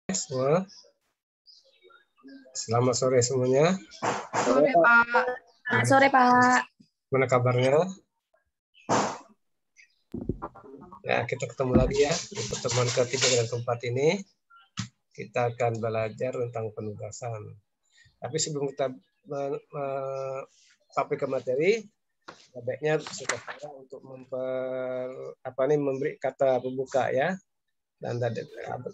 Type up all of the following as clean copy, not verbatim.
Semua. Selamat sore semuanya. Sore Pak. Selamat sore Pak. Gimana kabarnya? Ya, kita ketemu lagi ya di pertemuan ketiga dan keempat ini. Kita akan belajar tentang penugasan. Tapi sebelum kita sampai ke materi, sebaiknya saya untuk memberi kata pembuka ya. Dan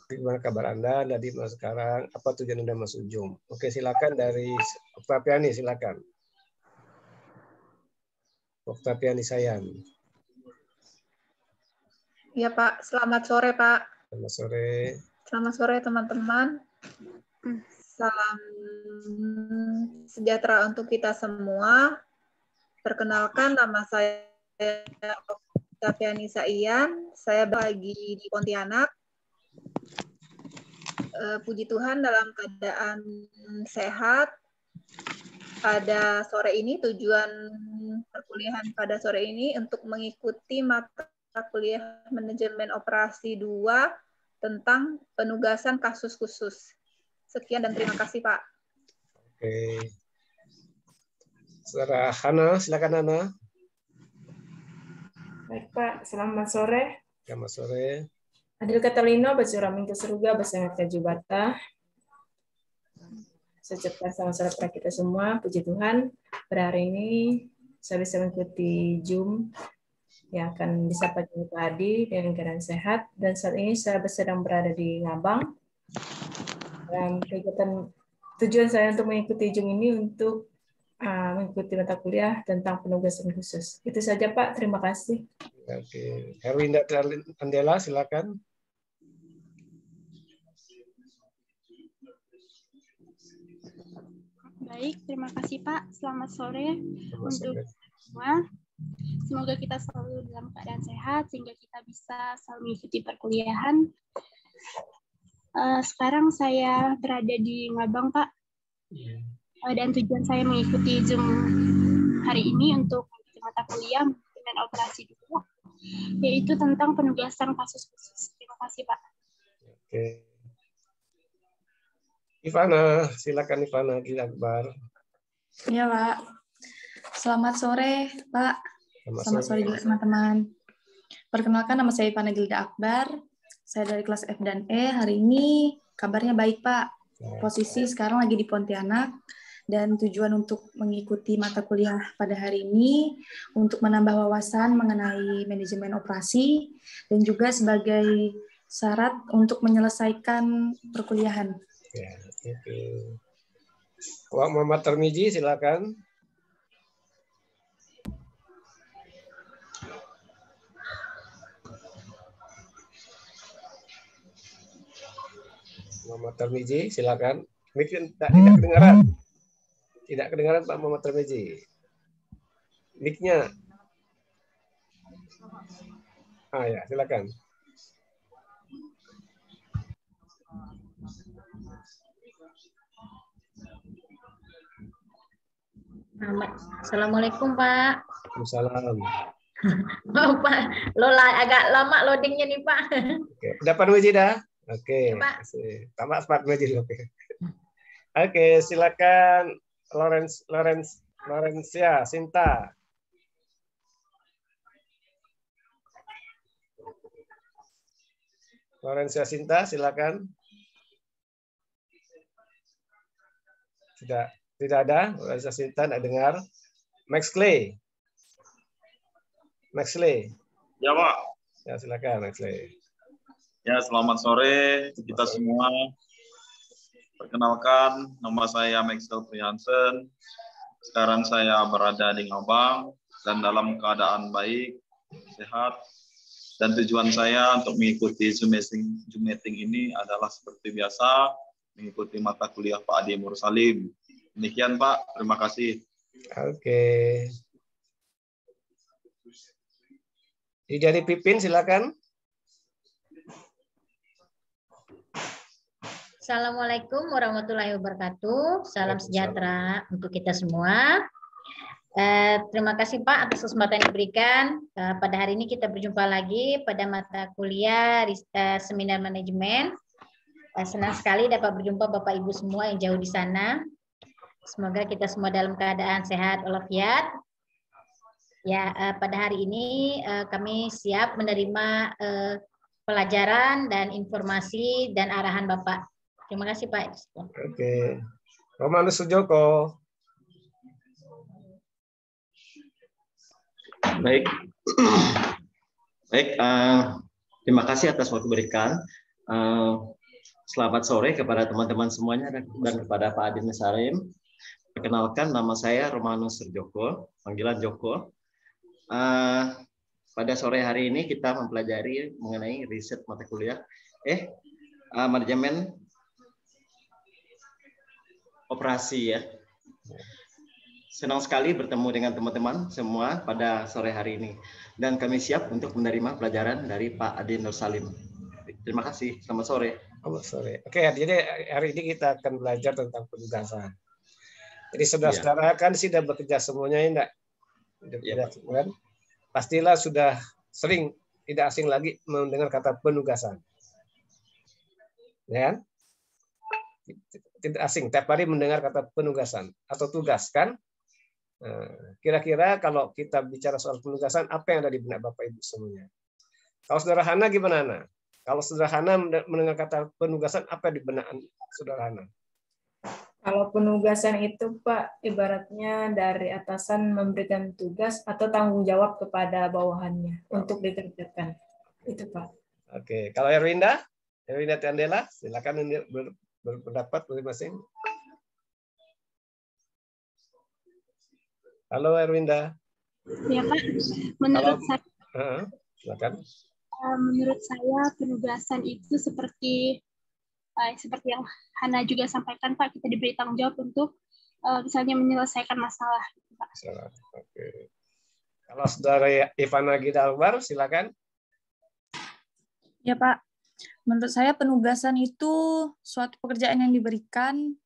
gimana kabar Anda tadi sekarang? Apa tujuan Anda masuk Zoom? Oke, silakan dari Oktaviani, silakan. Oktaviani Sayan. Ya Pak, selamat sore Pak. Selamat sore. Selamat sore teman-teman. Salam sejahtera untuk kita semua. Perkenalkan, nama saya Oktaviani Sayan. Saya lagi di Pontianak. Puji Tuhan dalam keadaan sehat. Pada sore ini, tujuan perkuliahan pada sore ini untuk mengikuti mata kuliah Manajemen Operasi 2 tentang penugasan kasus khusus. Sekian dan terima kasih, Pak. Oke. Saudara Hana, silakan Hana. Baik Pak, selamat sore. Selamat sore. Adil Katalino, Basura Minggu Seruga, Basangat Kajubata. Sejumlah selamat sore para kita semua. Puji Tuhan, pada hari ini saya bisa mengikuti Zoom yang akan disapa Pak Adi dengan keadaan sehat. Dan saat ini saya sedang berada di Ngabang. Dan kegiatan tujuan saya untuk mengikuti Zoom ini untuk mengikuti mata kuliah tentang penugasan khusus. Itu saja Pak, terima kasih. Oke, Herwinda Andela, silakan. Baik, terima kasih Pak. Selamat sore untuk semua. Semoga kita selalu dalam keadaan sehat sehingga kita bisa selalu mengikuti perkuliahan. Sekarang saya berada di Ngabang, Pak. Dan tujuan saya mengikuti Zoom hari ini untuk mengikuti mata kuliah dengan operasi 2, yaitu tentang penugasan kasus khusus. Terima kasih, Pak. Oke. Ivana, silakan Ivana Akbar. Ya Pak. Selamat sore Pak. Selamat sore juga teman-teman. Perkenalkan, nama saya Ivana Gilda Akbar. Saya dari kelas F dan E. Hari ini kabarnya baik Pak. Posisi sekarang lagi di Pontianak. Dan tujuan untuk mengikuti mata kuliah pada hari ini untuk menambah wawasan mengenai manajemen operasi dan juga sebagai syarat untuk menyelesaikan perkuliahan. Ya, oke. Pak Muhammad Tarmizi, silakan. Muhammad Tarmizi, silakan. Mungkin tidak kedengaran. Tidak kedengaran Pak Muhammad Tarmizi. Mic-nya. Ya, silakan. Assalamualaikum Pak. Waalaikumsalam. Maaf Pak, agak lama loadingnya nih Pak. Oke, udah Pak Tarmizi dah? Oke. Ya, Pak. Tambah Pak Tarmizi. Oke, silakan. Lorencia Sinta. Lorencia Sinta, silakan. Tidak ada. Lorencia Sinta tidak dengar. Max Clay. Ya Pak. Ya, silakan Max Clay. Ya, selamat sore kita semua. Perkenalkan, nama saya Maxwell Prihansen. Sekarang saya berada di Ngabang dan dalam keadaan baik, sehat. Dan tujuan saya untuk mengikuti Zoom meeting ini adalah seperti biasa, mengikuti mata kuliah Pak Adi Mursalim. Demikian Pak, terima kasih. Oke. Dari Pipin, silakan. Assalamualaikum warahmatullahi wabarakatuh. Salam sejahtera untuk kita semua. Terima kasih Pak atas kesempatan yang diberikan. Pada hari ini kita berjumpa lagi pada mata kuliah seminar manajemen. Senang sekali dapat berjumpa Bapak Ibu semua yang jauh di sana. Semoga kita semua dalam keadaan sehat walafiat. Ya, pada hari ini kami siap menerima pelajaran dan informasi dan arahan Bapak. Terima kasih Pak. Oke. Romanus Sujoko. Baik. Baik, terima kasih atas waktu berikan. Selamat sore kepada teman-teman semuanya dan kepada Pak Adin Salim. Perkenalkan, nama saya Romanus Surjoko, panggilan Joko. Pada sore hari ini kita mempelajari mengenai riset mata kuliah manajemen operasi ya. Senang sekali bertemu dengan teman-teman semua pada sore hari ini dan kami siap untuk menerima pelajaran dari Pak Adin Nur Salim. Terima kasih. Selamat sore. Selamat sore. Oke, jadi hari ini kita akan belajar tentang penugasan. Jadi saudara-saudara kan sudah bekerja semuanya ya enggak? Ya. Kan? Pastilah sudah sering tidak asing lagi mendengar kata penugasan. Ya kan? Tidak asing, tiap hari mendengar kata penugasan atau tugas kan? Kira-kira kalau kita bicara soal penugasan, apa yang ada di benak Bapak Ibu semuanya? Kalau Saudara Hana gimana, Hana? Kalau Saudara Hana mendengar kata penugasan, apa di benak Saudara Hana? Kalau penugasan itu, Pak, ibaratnya dari atasan memberikan tugas atau tanggung jawab kepada bawahannya untuk dikerjakan. Itu, Pak. Oke, kalau Erwinda Tiandela, silakan berpendapat masing-masing. Halo Erwinda. Ya Pak, menurut saya. Silakan. Menurut saya penugasan itu seperti yang Hana juga sampaikan Pak, kita diberi tanggung jawab untuk misalnya menyelesaikan masalah. Pak. Oke. Kalau Saudara Ivana Gida Albar, silakan. Ya Pak, menurut saya penugasan itu suatu pekerjaan yang diberikan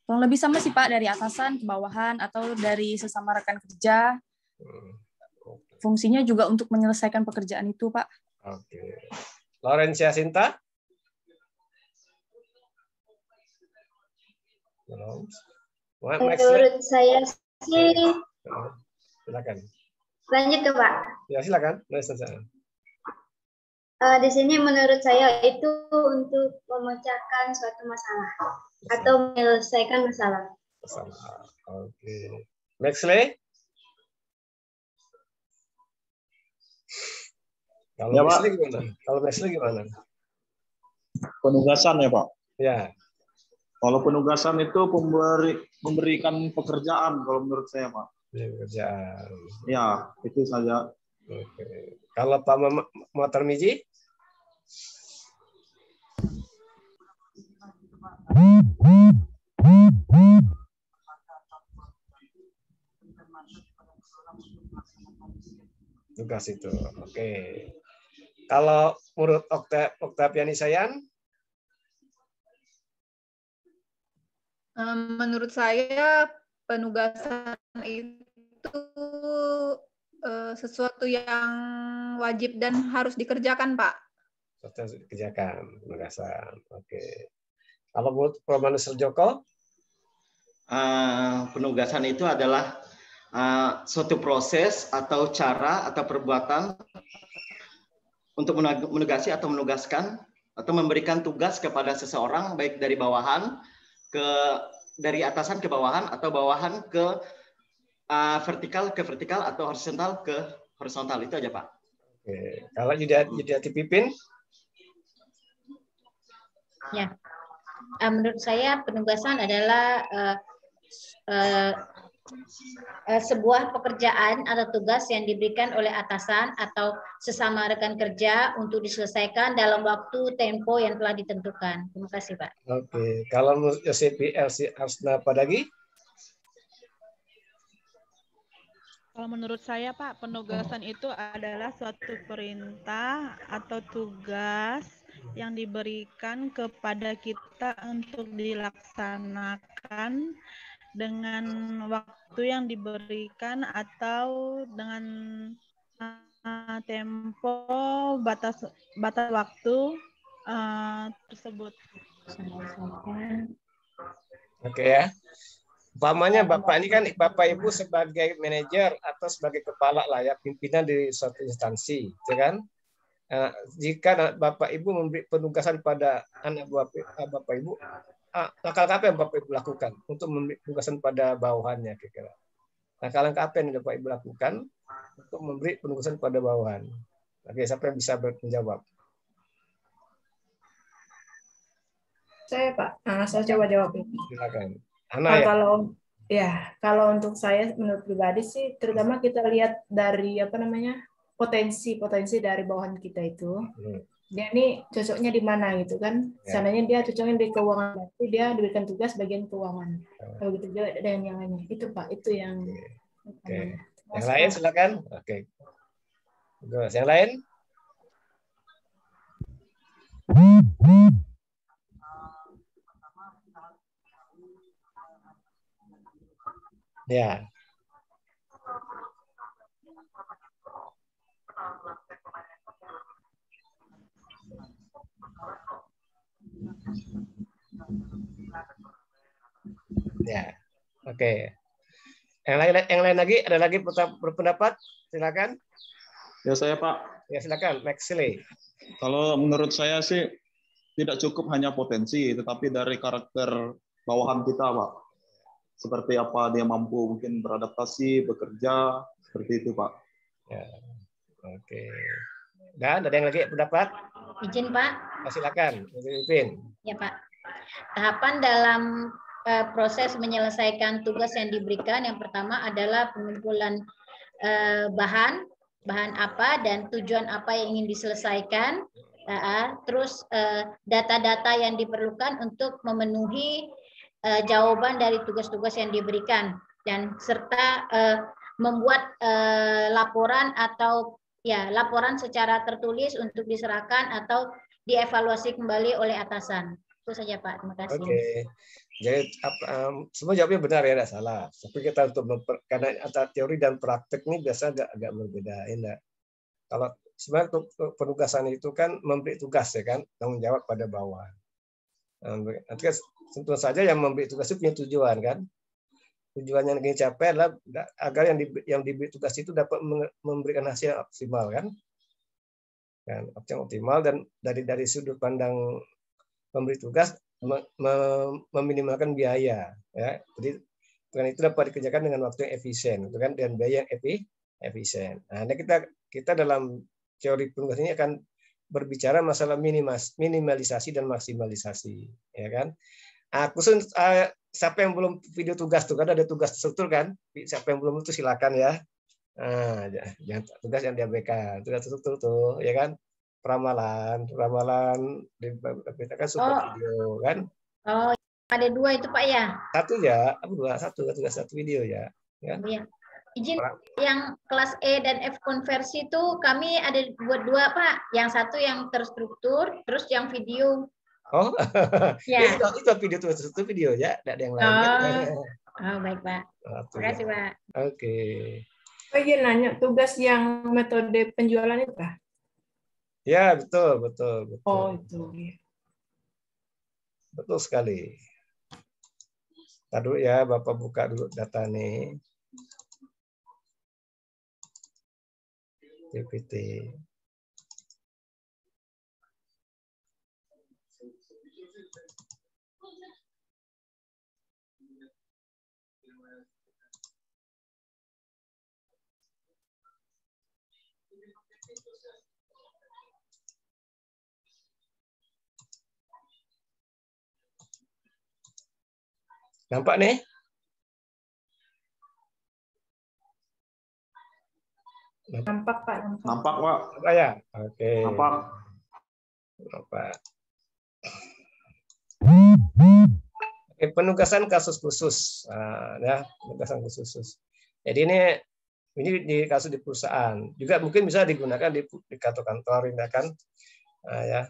kurang lebih sama sih Pak, dari atasan ke bawahan atau dari sesama rekan kerja. Fungsinya juga untuk menyelesaikan pekerjaan itu, Pak. Oke. Laurencia Sinta? Menurut saya sih... Silakan. Lanjut ke Pak. Ya, silakan. Di sini menurut saya itu untuk memecahkan suatu masalah atau menyelesaikan masalah. Oke. Maxley? Kalau Maxley gimana? Penugasan ya Pak? Ya. Kalau penugasan itu memberikan pekerjaan kalau menurut saya Pak. Pekerjaan. Ya, itu saja. Oke. Kalau Pak Matarmiji? Tugas itu. Oke. Kalau menurut Oktaviani Sayan? Menurut saya penugasan itu sesuatu yang wajib dan harus dikerjakan, Pak. Sesuatu yang harus dikerjakan, penugasan. Oke. Kalau menurut Romanus Surjoko? Penugasan itu adalah suatu proses atau cara atau perbuatan untuk menugasi atau menugaskan atau memberikan tugas kepada seseorang baik dari bawahan dari atasan ke bawahan atau bawahan ke vertikal atau horizontal ke horizontal. Itu aja Pak. Oke. Kalau Yudiati Pipin? Ya, menurut saya penugasan adalah sebuah pekerjaan atau tugas yang diberikan oleh atasan atau sesama rekan kerja untuk diselesaikan dalam waktu tempo yang telah ditentukan. Terima kasih, Pak. Oke, kalau Yosepi Elsi Arsna Padagi? Kalau menurut saya, Pak, penugasan itu adalah suatu perintah atau tugas yang diberikan kepada kita untuk dilaksanakan dengan waktu yang diberikan atau dengan tempo batas waktu tersebut. Oke ya. Umpamanya Bapak ini kan Bapak Ibu sebagai manajer atau sebagai kepala lah ya, pimpinan di suatu instansi, ya kan? Jika Bapak Ibu memberi penugasan pada anak buah Bapak Ibu, langkah apa yang Bapak Ibu lakukan untuk memberi penugasan pada bawahannya kira-kira? Langkah-langkah apa yang Bapak Ibu lakukan untuk memberi penugasan pada bawahan? Oke, siapa yang bisa menjawab? Saya Pak, saya coba jawab ini. Silakan. Kalau untuk saya menurut pribadi sih, terutama kita lihat dari potensi dari bawahan kita itu. Dia ini cocoknya di mana gitu kan? Sananya dia cocoknya di keuangan, berarti dia diberikan tugas bagian keuangan. Kalau gitu juga dengan yang lainnya. Itu Pak, itu yang. Oke. Yang lain silakan. Oke. Yang lain? Ya. Ya. Oke. Yang lain lagi, ada lagi berpendapat? Silakan. Ya saya Pak. Ya silakan, Maxley. Kalau menurut saya sih tidak cukup hanya potensi, tetapi dari karakter bawahan kita, Pak. Seperti apa dia mampu mungkin beradaptasi, bekerja, seperti itu, Pak. Ya. Oke. Dan ada yang lagi pendapat? Izin, Pak. Silakan, Ipin. Ya, Pak. Tahapan dalam proses menyelesaikan tugas yang diberikan, yang pertama adalah pengumpulan bahan apa dan tujuan apa yang ingin diselesaikan. Terus data-data yang diperlukan untuk memenuhi jawaban dari tugas-tugas yang diberikan, dan serta membuat laporan atau laporan secara tertulis untuk diserahkan atau dievaluasi kembali oleh atasan. Itu saja Pak, terima kasih. Oke. Jadi semua jawabnya benar ya, tidak salah. Tapi kita karena antara teori dan praktek ini biasa agak berbeda. Kalau sebenarnya penugasan itu kan memberi tugas ya kan, tanggung jawab pada bawah. Nanti kan tentu saja yang memberi tugas itu punya tujuan kan. Tujuan yang ingin dicapai adalah agar yang diberi tugas itu dapat memberikan hasil yang optimal kan. Yang optimal, dan dari sudut pandang pemberi tugas meminimalkan biaya ya. Jadi dengan itu dapat dikerjakan dengan waktu yang efisien, itu kan, dan biaya yang efisien. Nah, kita dalam teori penugasan ini akan berbicara masalah minimalisasi dan maksimalisasi, ya kan. Khusus siapa yang belum video tugas tuh kan ada tugas terstruktur kan, siapa yang belum itu silakan ya. Jangan tugas yang diabaikan, tugas terstruktur tuh, ya kan. Ramalan diberitakan super video kan. Oh, ada 2 itu Pak ya? Satu video ya. Kan? Ya. Izin, yang kelas E dan F konversi itu kami ada buat 2 Pak. Yang satu yang terstruktur, terus yang video. Oh, ya. Itu video terstruktur video ya, tidak ada yang lain. Oh, baik Pak. Terima kasih Pak. Oke. Oh iya, nanya tugas yang metode penjualan itu Pak? Ya, betul. Oh, itu. Betul sekali. Tadi dulu ya, Bapak buka dulu data nih. PPT. Nampak nih? Nampak Pak. Nampak Pak. Nampak ya? Oke. Nampak. Oke, penugasan kasus khusus. Ya, penugasan khusus. Jadi ini di kasus di perusahaan. Juga mungkin bisa digunakan di kantor-kantor, ya kan? Ya.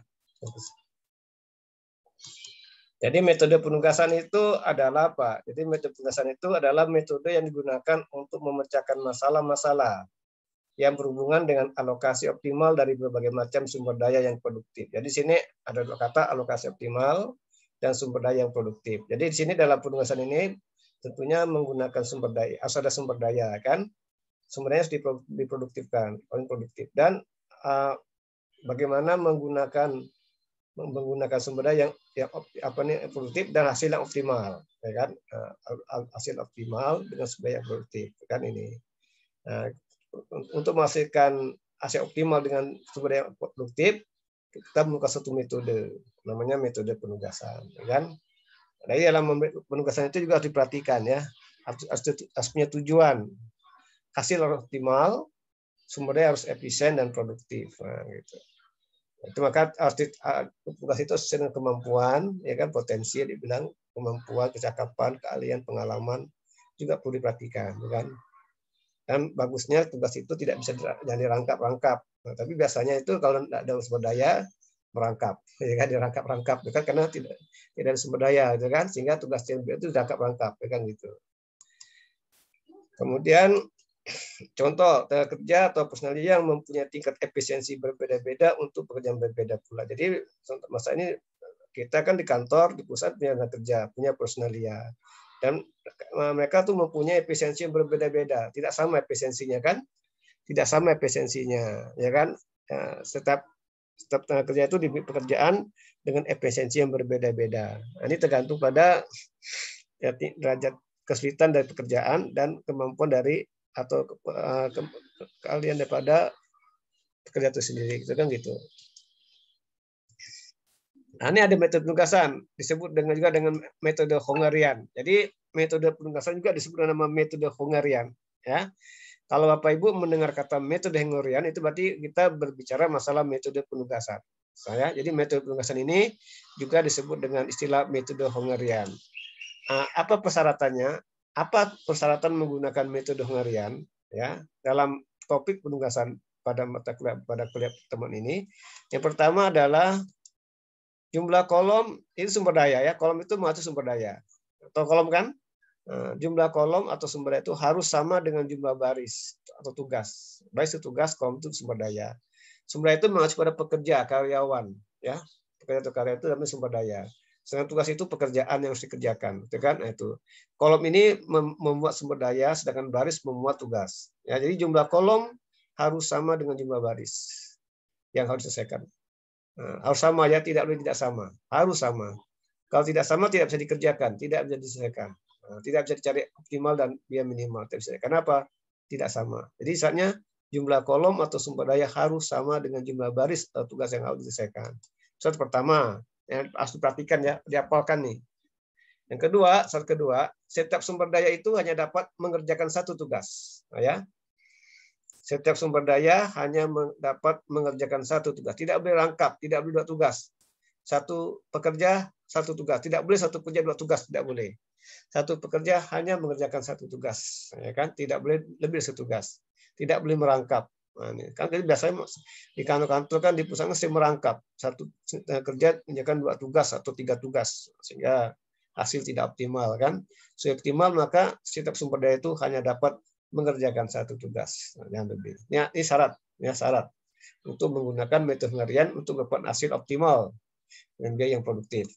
Jadi metode penugasan itu adalah apa? Jadi metode penugasan itu adalah metode yang digunakan untuk memecahkan masalah-masalah yang berhubungan dengan alokasi optimal dari berbagai macam sumber daya yang produktif. Jadi di sini ada dua kata, alokasi optimal dan sumber daya yang produktif. Jadi di sini dalam penugasan ini tentunya menggunakan sumber daya, harus ada sumber daya kan, sumber daya harus diproduktifkan, paling produktif, dan bagaimana menggunakan sumber daya yang produktif dan hasil yang optimal, ya kan, hasil optimal dengan sumber daya yang produktif, kan ini. Nah, untuk menghasilkan hasil optimal dengan sumber daya produktif, kita membuka satu metode, namanya metode penugasan, kan? Nah, dalam penugasan itu juga harus diperhatikan ya, harus punya tujuan, hasil optimal, sumber daya harus efisien dan produktif, nah, gitu. Itu maka tugas itu sesuai dengan kemampuan, ya kan, potensi dibilang kemampuan, kecakapan, keahlian, pengalaman juga perlu diperhatikan, kan? Dan bagusnya tugas itu tidak bisa dirangkap-rangkap. Nah, tapi biasanya itu kalau tidak ada sumber daya merangkap, ya kan, dirangkap-rangkap, ya kan, karena tidak ada sumber daya, ya kan, sehingga tugas itu dirangkap-rangkap, ya kan, gitu. Kemudian contoh tenaga kerja atau personalia yang mempunyai tingkat efisiensi berbeda-beda untuk pekerjaan berbeda pula. Jadi masa ini kita kan di kantor, di pusat punya tenaga kerja, punya personalia. Dan mereka tuh mempunyai efisiensi yang berbeda-beda, tidak sama efisiensinya kan, tidak sama efisiensinya, ya kan. Setiap tenaga kerja itu di pekerjaan dengan efisiensi yang berbeda-beda. Nah, ini tergantung pada ya, derajat kesulitan dari pekerjaan dan kemampuan dari atau keahlian daripada pekerja itu sendiri, gitu kan, gitu. Nah, ini ada metode penugasan, disebut juga dengan metode Hungarian. Jadi metode penugasan juga disebut nama metode Hungarian. Ya, kalau Bapak Ibu mendengar kata metode Hungarian, itu berarti kita berbicara masalah metode penugasan. Jadi metode penugasan ini juga disebut dengan istilah metode Hungarian. Apa persyaratannya? Apa persyaratan menggunakan metode Hungarian? Ya, dalam topik penugasan pada kuliah teman ini, yang pertama adalah jumlah kolom itu sumber daya, ya. Kolom itu mengatur sumber daya. Atau kolom kan? Jumlah kolom atau sumber daya itu harus sama dengan jumlah baris atau tugas. Baris itu tugas, kolom itu sumber daya. Sumber daya itu mengacu pada pekerja, karyawan, ya. Pekerja atau karya itu namanya sumber daya. Sedangkan tugas itu pekerjaan yang harus dikerjakan, itu kan? Nah, itu. Kolom ini membuat sumber daya, sedangkan baris memuat tugas. Ya, jadi jumlah kolom harus sama dengan jumlah baris yang harus diselesaikan. Harus sama, ya, tidak boleh tidak sama, harus sama. Kalau tidak sama tidak bisa dikerjakan, tidak bisa diselesaikan, tidak bisa dicari optimal dan biaya minimal, tidak bisa. Kenapa? Tidak sama. Jadi saatnya jumlah kolom atau sumber daya harus sama dengan jumlah baris atau tugas yang harus diselesaikan. Syarat pertama, yang harus diperhatikan, ya, dihafalkan nih. Yang kedua, syarat kedua, setiap sumber daya itu hanya dapat mengerjakan satu tugas, ya. Setiap sumber daya hanya dapat mengerjakan satu tugas. Tidak boleh rangkap, tidak boleh dua tugas. Satu pekerja, satu tugas. Tidak boleh satu pekerja, dua tugas. Tidak boleh. Satu pekerja hanya mengerjakan satu tugas. Ya kan? Tidak boleh lebih dari satu tugas. Tidak boleh merangkap. Nah, ini. Kan biasanya di kantor-kantor kan di pusat mesti merangkap. Satu kerja mengerjakan dua tugas atau tiga tugas. Sehingga hasil tidak optimal. Kan? Supaya optimal, maka setiap sumber daya itu hanya dapat mengerjakan satu tugas yang lebih. Ya, ini syarat, ya, syarat untuk menggunakan metode Hungarian untuk dapat hasil optimal dengan biaya yang produktif.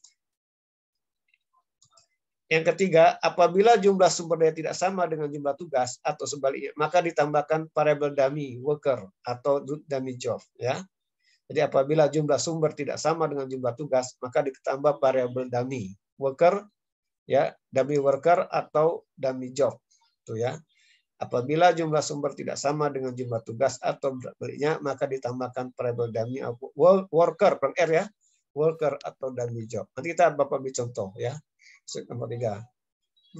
Yang ketiga, apabila jumlah sumber daya tidak sama dengan jumlah tugas atau sebaliknya, maka ditambahkan variable dummy worker atau dummy job, ya. Jadi apabila jumlah sumber tidak sama dengan jumlah tugas, maka ditambah variable dummy worker, ya, dummy worker atau dummy job, tuh, ya. Apabila jumlah sumber tidak sama dengan jumlah tugas atau sebaliknya, maka ditambahkan variable dummy worker, R, ya, worker atau dummy job. Nanti kita Bapak beri contoh, ya. Nomor 3.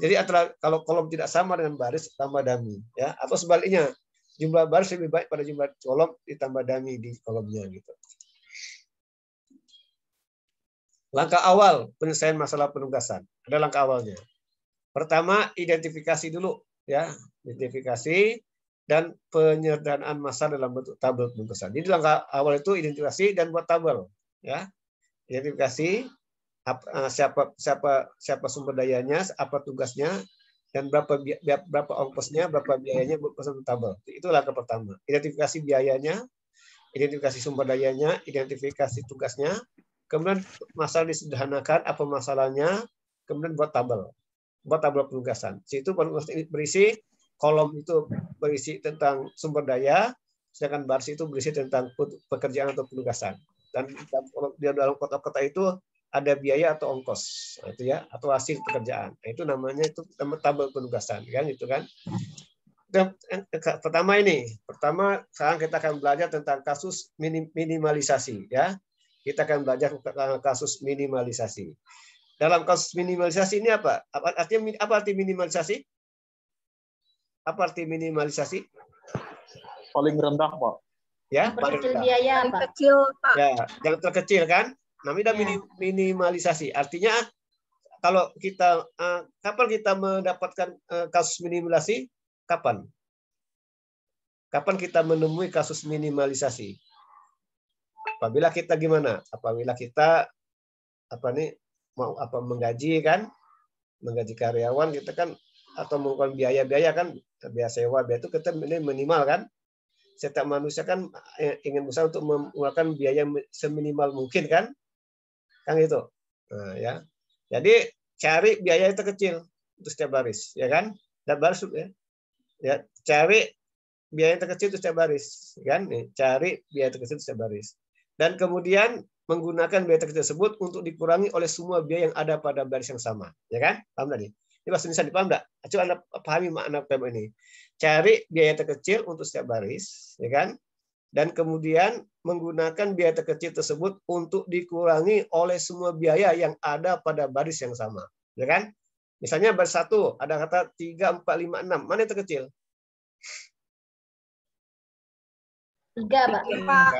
Jadi kalau kolom tidak sama dengan baris, tambah dummy, ya, atau sebaliknya, jumlah baris lebih baik pada jumlah kolom, ditambah dummy di kolomnya, gitu. Langkah awal penyelesaian masalah penugasan. Ada langkah awalnya. Pertama, identifikasi dulu, ya, identifikasi dan penyederhanaan masa dalam bentuk tabel penugasan. Jadi langkah awal itu identifikasi dan buat tabel, ya. Identifikasi siapa sumber dayanya, apa tugasnya, dan berapa ongkosnya, berapa biayanya satu tabel. Itulah yang pertama. Identifikasi biayanya, identifikasi sumber dayanya, identifikasi tugasnya, kemudian masalah disederhanakan, apa masalahnya, kemudian buat tabel penugasan. Situ berisi kolom itu berisi tentang sumber daya, sedangkan baris itu berisi tentang pekerjaan atau penugasan. Dan di dalam kotak-kotak itu ada biaya atau ongkos, itu ya, atau hasil pekerjaan. Nah, itu namanya tabel penugasan, kan, itu kan. Pertama sekarang kita akan belajar tentang kasus minimalisasi, ya. Kita akan belajar tentang kasus minimalisasi. Dalam kasus minimalisasi ini apa? Apa arti minimalisasi? Apa arti minimalisasi? Paling rendah, Pak. Ya, paling Kecil rendah. biaya, Paling Pak. kecil, Pak. Ya, yang terkecil kan? Namanya Ya. minimalisasi. Artinya kalau kita kapan kita mendapatkan kasus minimalisasi? Kapan? Kapan kita menemui kasus minimalisasi? Apabila kita gimana? Apabila kita mau menggaji kan? Menggaji karyawan kita kan, atau melakukan biaya-biaya kan, biaya sewa, biaya itu kita minimal kan? Setiap manusia kan ingin berusaha untuk mengeluarkan biaya seminimal mungkin kan? Kan itu. Nah, ya. Jadi cari biaya yang terkecil untuk setiap baris, ya kan? Dan baris ya. Ya, cari biaya yang terkecil untuk setiap baris, kan? Nih, cari biaya terkecil untuk setiap baris. Dan kemudian menggunakan biaya terkecil tersebut untuk dikurangi oleh semua biaya yang ada pada baris yang sama, ya kan? Paham tadi? Ini bahasa Indonesia dipaham enggak? Coba Anda pahami makna tema ini. Cari biaya terkecil untuk setiap baris, ya kan? Dan kemudian menggunakan biaya terkecil tersebut untuk dikurangi oleh semua biaya yang ada pada baris yang sama, ya kan? Misalnya baris 1 ada kata 3, 4, 5, 6. Mana yang terkecil? 3, Pak.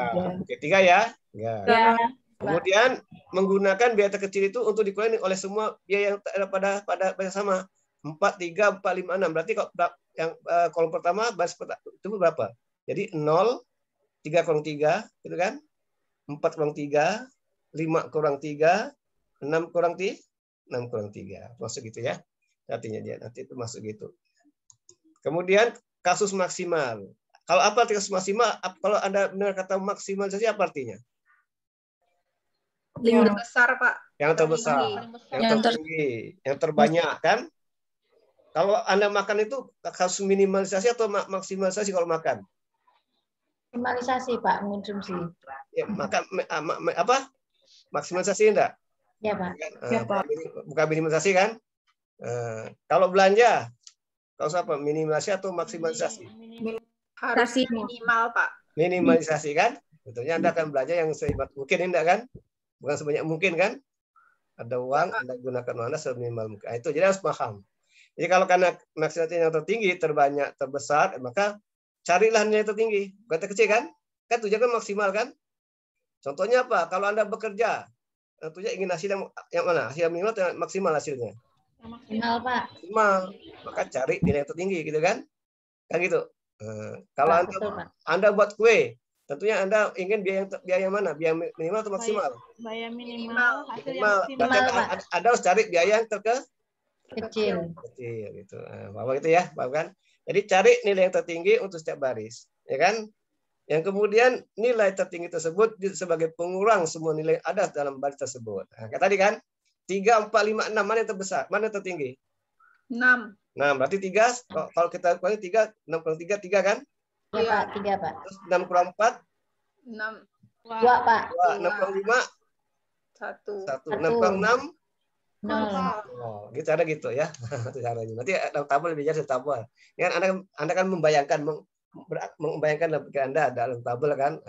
Oke, 3 ya. Ya. Kemudian menggunakan biaya terkecil itu untuk dikurangi oleh semua biaya yang ada pada baris sama. 4, 3, 4, 5, 6. Berarti kalau yang kolom pertama baris itu berapa? Jadi 0, 3 kurang 3, gitu kan? 4 kurang 3, 5 kurang 3, 6 kurang 3, 6 kurang 3. Masuk gitu ya. Artinya dia nanti itu masuk gitu. Kemudian kasus maksimal. Kalau apa arti kasus maksimal? Kalau Anda benar kata maksimalisasi apa artinya? Yang terbesar, Pak. Yang terbesar, yang tertinggi, yang terbanyak kan? Kalau Anda makan itu kasus minimalisasi atau maksimalisasi kalau makan? Minimalisasi, Pak, mengonsumsi. Ya, makan apa? Maksimalisasi enggak? Ya, Pak. Ya, Pak. Bukan minimalisasi kan? Kalau belanja, kalau apa? Minimalisasi atau maksimalisasi? Harus minimal, Pak. Minimalisasi kan? Tentunya Anda akan belanja yang sehebat mungkin, enggak kan? Bukan sebanyak mungkin kan? Ada uang, Anda gunakan Anda seminimal mungkin. Itu jadi harus paham. Jadi kalau karena maksimalisasi yang tertinggi, terbanyak, terbesar, maka carilah nilai tertinggi. Bukan terkecil kan? Kan tujuan kan maksimal kan? Contohnya apa? Kalau Anda bekerja, tentunya ingin hasil yang mana? Hasil minimal atau maksimal hasilnya? Maksimal, Pak. Maksimal. Maka cari nilai yang tertinggi gitu kan? Kan gitu. Kalau Pak, betul, Pak. Anda buat kue, tentunya Anda ingin biaya mana? Biaya minimal atau maksimal? Biaya minimal, hasil yang Maksimal. maksimal. Anda harus cari biaya yang Kecil. Kecil gitu. Bahwa itu ya, paham kan? Jadi cari nilai yang tertinggi untuk setiap baris, ya kan? Yang kemudian nilai tertinggi tersebut sebagai pengurang semua nilai yang ada dalam baris tersebut. Nah, kayak tadi kan 3, 4, 5, 6 mana yang terbesar? Mana yang tertinggi? 6. Nah, berarti 3 kalau kita kurangi 3, 6 kurang 3, 3 kan? Ya, Pak, 3, Pak. Terus 6 kurang 4? 6. 2, Pak. 2, 6 kurang 5? 1. 6 kurang 6? 0. Oh, gitu ada gitu ya. Itu caranya. Nanti ada tabel lebih jelas tabel. Ini kan Anda kan membayangkan dalam pikiran Anda dalam tabel kan.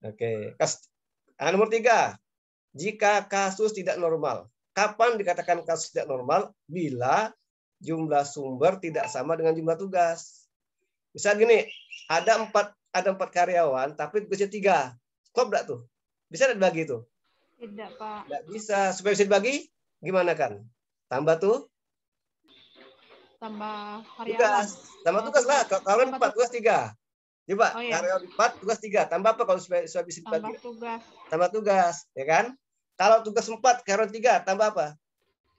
Oke. Nomor 3. Jika kasus tidak normal. Kapan dikatakan kasus tidak normal? Bila jumlah sumber tidak sama dengan jumlah tugas. Misal gini, ada 4 karyawan tapi tugasnya 3. Klop enggak tuh? Bisa enggak dibagi tuh? Tidak, Pak. Tidak bisa. Supaya bisa dibagi, gimana kan? Tambah tuh? Tambah karyawan. Tugas. Tambah tugas lah. Karyawan 4, tugas 3. Coba, Oh, iya. karyawan 4, tugas 3. Tambah apa kalau supaya bisa dibagi? Tambah tugas. Tambah tugas, ya kan? Kalau tugas 4, karyawan 3, tambah apa?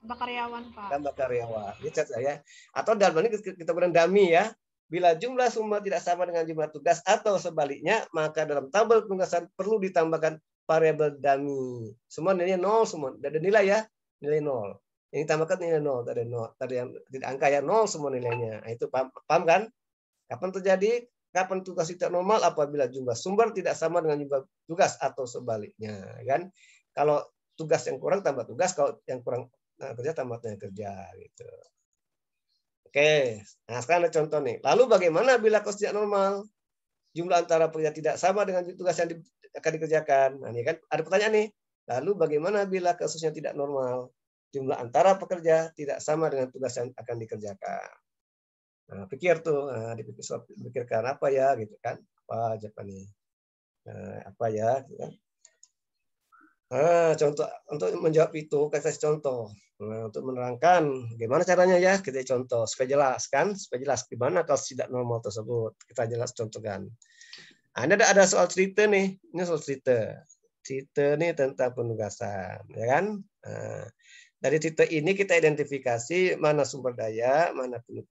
Tambah karyawan, Pak. Tambah karyawan. Ini cat saya. Atau dalam ini kita gunakan dummy ya. Bila jumlah sumber tidak sama dengan jumlah tugas atau sebaliknya, maka dalam tabel penugasan perlu ditambahkan variabel dummy. Semua nilainya 0 semua. Tidak ada nilai ya. Nilai 0. Yang ditambahkan nilai 0. Tadi yang tidak angka ya 0 semua nilainya. Nah, itu paham kan? Kapan terjadi? Kapan tugas tidak normal? Apabila jumlah sumber tidak sama dengan jumlah tugas atau sebaliknya, kan? Kalau tugas yang kurang tambah tugas, kalau yang kurang kerja tambah kerja, gitu. Oke, nah sekarang ada contoh nih. Lalu bagaimana bila kos tidak normal? Jumlah antara pekerja tidak sama dengan tugas yang akan dikerjakan. Nah, ini kan ada pertanyaan nih. Lalu bagaimana bila kasusnya tidak normal? Jumlah antara pekerja tidak sama dengan tugas yang akan dikerjakan. Nah, pikir tuh, pikirkan apa ya gitu kan? Apa jawaban nih? Apa ya? Gitu kan? Contoh untuk menjawab itu kita kasih contoh. Nah, untuk menerangkan gimana caranya ya kita contoh supaya jelas kan? Supaya jelas gimana kalau tidak normal tersebut. Kita jelas contohkan. Nah, ini ada soal cerita nih. Ini soal cerita. Cerita nih tentang penugasan, ya kan? Nah, dari cerita ini kita identifikasi mana sumber daya,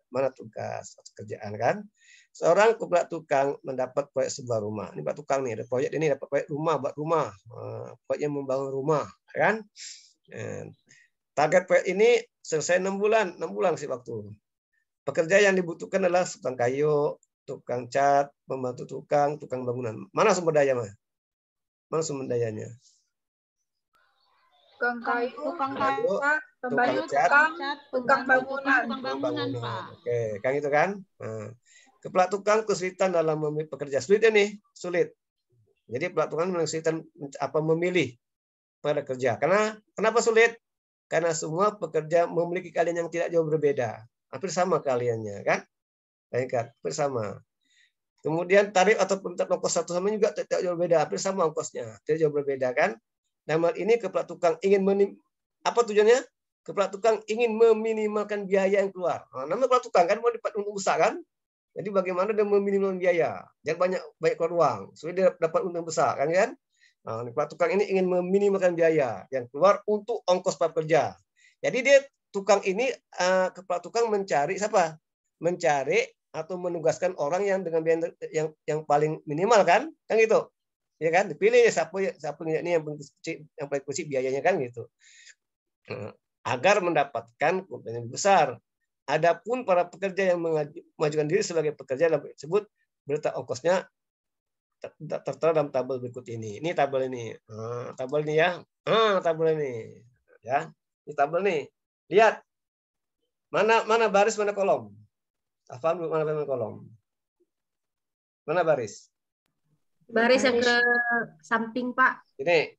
mana tugas kerjaan kan. Seorang kepala tukang mendapat proyek sebuah rumah. Ini Pak tukang nih, ada proyek ini dapat proyek rumah, buat rumah. Proyeknya membangun rumah, kan? Target proyek ini selesai 6 bulan sih waktu. Pekerja yang dibutuhkan adalah tukang kayu, tukang cat, pembantu tukang bangunan. Mana sumber daya, Mas? Mana sumber dayanya? Tukang kayu, tukang cat, tukang bangunan. Pak. Oke, kan itu kan? Nah, kepala tukang kesulitan dalam memilih pekerja. Sulit ini, sulit. Jadi kepala tukang kesulitan memilih pada kerja. Kenapa sulit? Karena semua pekerja memiliki keahlian yang tidak jauh berbeda. Hampir sama keahliannya, kan? Hampir sama. Kemudian tarif ataupun ongkos satu sama juga tidak jauh berbeda. Hampir sama ongkosnya, tidak jauh berbeda, kan? Dalam hal ini kepala tukang ingin apa tujuannya? Kepala tukang ingin meminimalkan biaya yang keluar. Nah, namanya kepala tukang kan mau dapat untung besar kan? Jadi bagaimana dia meminimalkan biaya? Jangan banyak keluar uang, supaya dia dapat untung besar kan? Nah, kepala tukang ini ingin meminimalkan biaya yang keluar untuk ongkos para pekerja. Jadi dia tukang ini kepala tukang mencari siapa? Mencari atau menugaskan orang yang dengan biaya yang paling minimal kan? Kan gitu. Ya kan, dipilih siapa ini yang paling kecil biayanya kan gitu, agar mendapatkan keuntungan besar. Adapun para pekerja yang mengajukan diri sebagai pekerja dalam tersebut berita ongkosnya tertera dalam tabel berikut ini. Ini tabel ini, tabel ini ya, tabel ini ya, ini tabel nih. Lihat mana baris mana kolom. Paham mana kolom? Mana baris? Baris yang ke samping, Pak. Ini.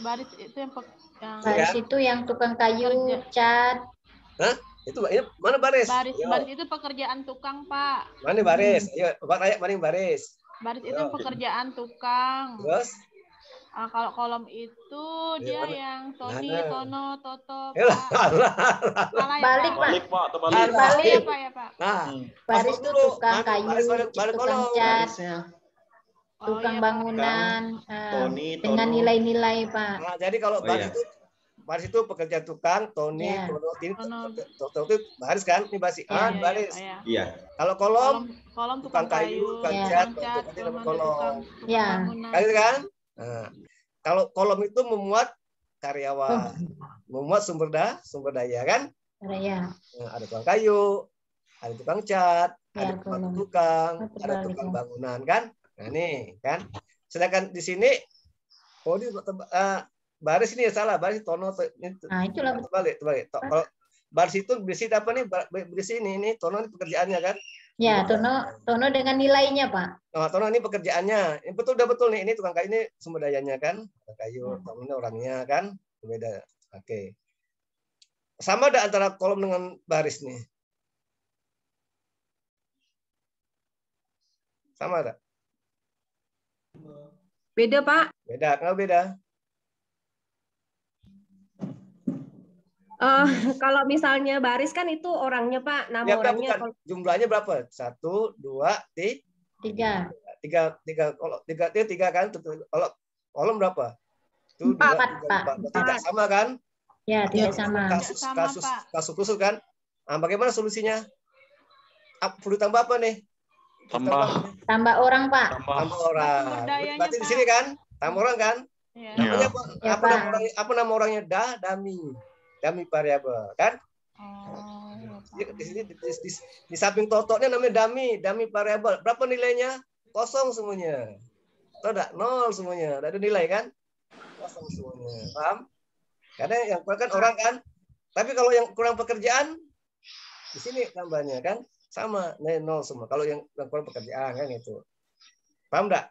Baris itu yang baris itu yang tukang kayu, cat. Hah? Itu ini mana baris? Baris itu pekerjaan tukang, Pak. Mana baris? Ayo, Pak Rayak, mana yang baris? Baris itu pekerjaan tukang. Terus? Kalau kolom itu dia yang Tony, Tono, Toto, balik Pak. Balik ya Pak. Nah, baris itu tukang kayu, tukang cat, tukang bangunan, dengan nilai-nilai Pak. Nah, jadi kalau baris itu pekerja tukang, Tony, Toto itu baris kan? Ini baris. Baris. Iya. Kalau kolom tukang kayu, tukang cat, kolom. Ya. Kan? Nah, kalau kolom itu memuat karyawan, memuat sumber daya kan? Nah, ada tukang kayu, ada tukang cat, ada tukang, ada tukang bangunan kan? Nah ini kan. Sedangkan di sini, baris ini salah, baris Tono. Nah itulah balik. Kalau baris itu berisi apa nih? Berisi ini Tono ini pekerjaannya kan? Ya, Tono dengan nilainya, Pak. Nah, Tono ini pekerjaannya. Ini udah betul nih. Ini tukang kayu ini sumber dayanya kan? Kayu, Tono ini orangnya kan? Beda. Oke. Sama ada antara kolom dengan baris nih. Sama ada? Beda, Pak. Beda. Kenapa beda? Kalau misalnya baris kan itu orangnya Pak, nama ya, orangnya. Bukan. Jumlahnya berapa? 1, 2, 3. Tiga kan? Kalau kolom berapa? 4, Pak. Tidak sama kan? Ya, tidak sama. Kasus khusus kan? Nah, bagaimana solusinya? Perlu tambah apa nih? Tambah orang, Pak. Tambah orang. Berarti di sini kan? Tambah orang kan? Ya. Namanya Ya, apa nama orangnya? Dami. Dami variabel kan? Di sini di samping totoknya namanya dami variabel. Berapa nilainya? Kosong semuanya. Tahu enggak? 0 semuanya. Enggak ada nilai kan? Kosong semuanya. Paham? Karena yang kurang kan orang kan. Tapi kalau yang kurang pekerjaan di sini tambahnya kan sama, 0 semua. Kalau yang kurang pekerjaan kan itu. Paham enggak?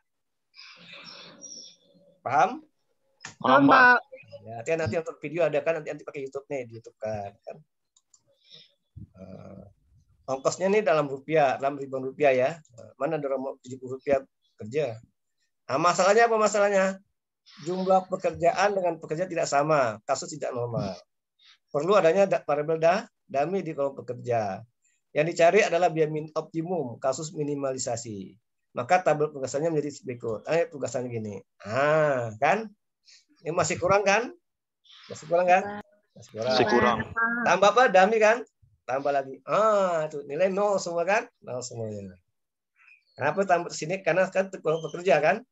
Paham? Paham, Pak. Ya, nanti untuk video ada kan, nanti pakai YouTube nih, di YouTube kan. Ongkosnya nih dalam rupiah, dalam ribuan rupiah ya. Mana ada orang 70 rupiah kerja. Nah, masalahnya apa masalahnya? Jumlah pekerjaan dengan pekerja tidak sama, kasus tidak normal. Perlu adanya variabel dami di kolom pekerja. Yang dicari adalah biaya optimum, kasus minimalisasi. Maka tabel tugasannya menjadi berikut. Tugasannya gini. Kan? Ini masih kurang kan? Masih kurang kan? Masih kurang. Tambah apa? Dami kan? Tambah lagi. Itu nilai 0 semua kan? 0 semuanya. Kenapa tambah sini? Karena kan kurang pekerja kan?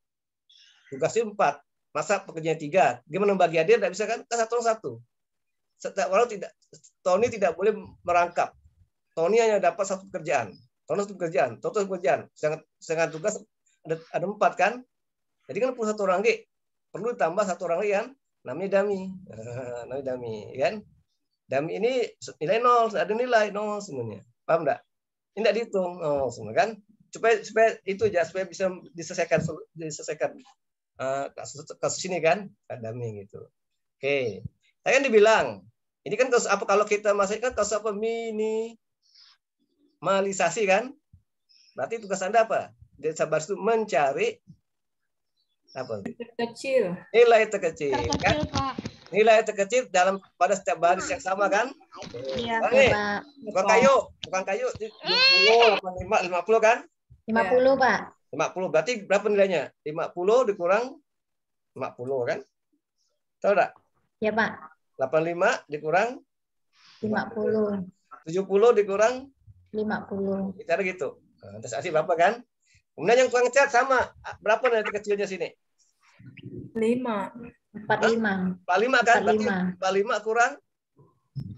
Tugasnya 4. Masa pekerjanya 3. Gimana bagi adik? Tidak bisa kan? Satu. Setiap orang tidak, Tony tidak boleh merangkap. Tony hanya dapat satu pekerjaan. Tony satu pekerjaan. Toto pekerjaan. Sedangkan tugas ada 4 kan? Jadi kan perlu 1 orang lagi. Perlu tambah 1 orang lagi kan? Namanya dami. Namanya dami kan? Dami ini nilai 0, ada nilai 0 semuanya. Paham enggak? Ini enggak dihitung 0 semua kan? Supaya itu aja, supaya bisa diselesaikan kasus ini kan? Dami gitu. Oke. Saya kan dibilang, ini kan kasus apa kalau kita masih kan kasus apa? Minimalisasi kan? Berarti tugas Anda apa? Di sabar itu mencari apa? Terkecil. Nilai terkecil kan? Pak. Nilai terkecil pada setiap baris yang sama kan? Iya, Pak. Bukan kayu 20, 85, 50 kan? 50, Pak. 50. Berarti berapa nilainya? 50 dikurang 50 kan? Tahu enggak? Ya, Pak. 85 dikurang 50. 70 dikurang 50. Cara gitu. Terus asih berapa kan? Kemudian yang tukang cat sama. Berapa nilai kecilnya sini? 5. 45 kan? 45. Berarti 45 kurang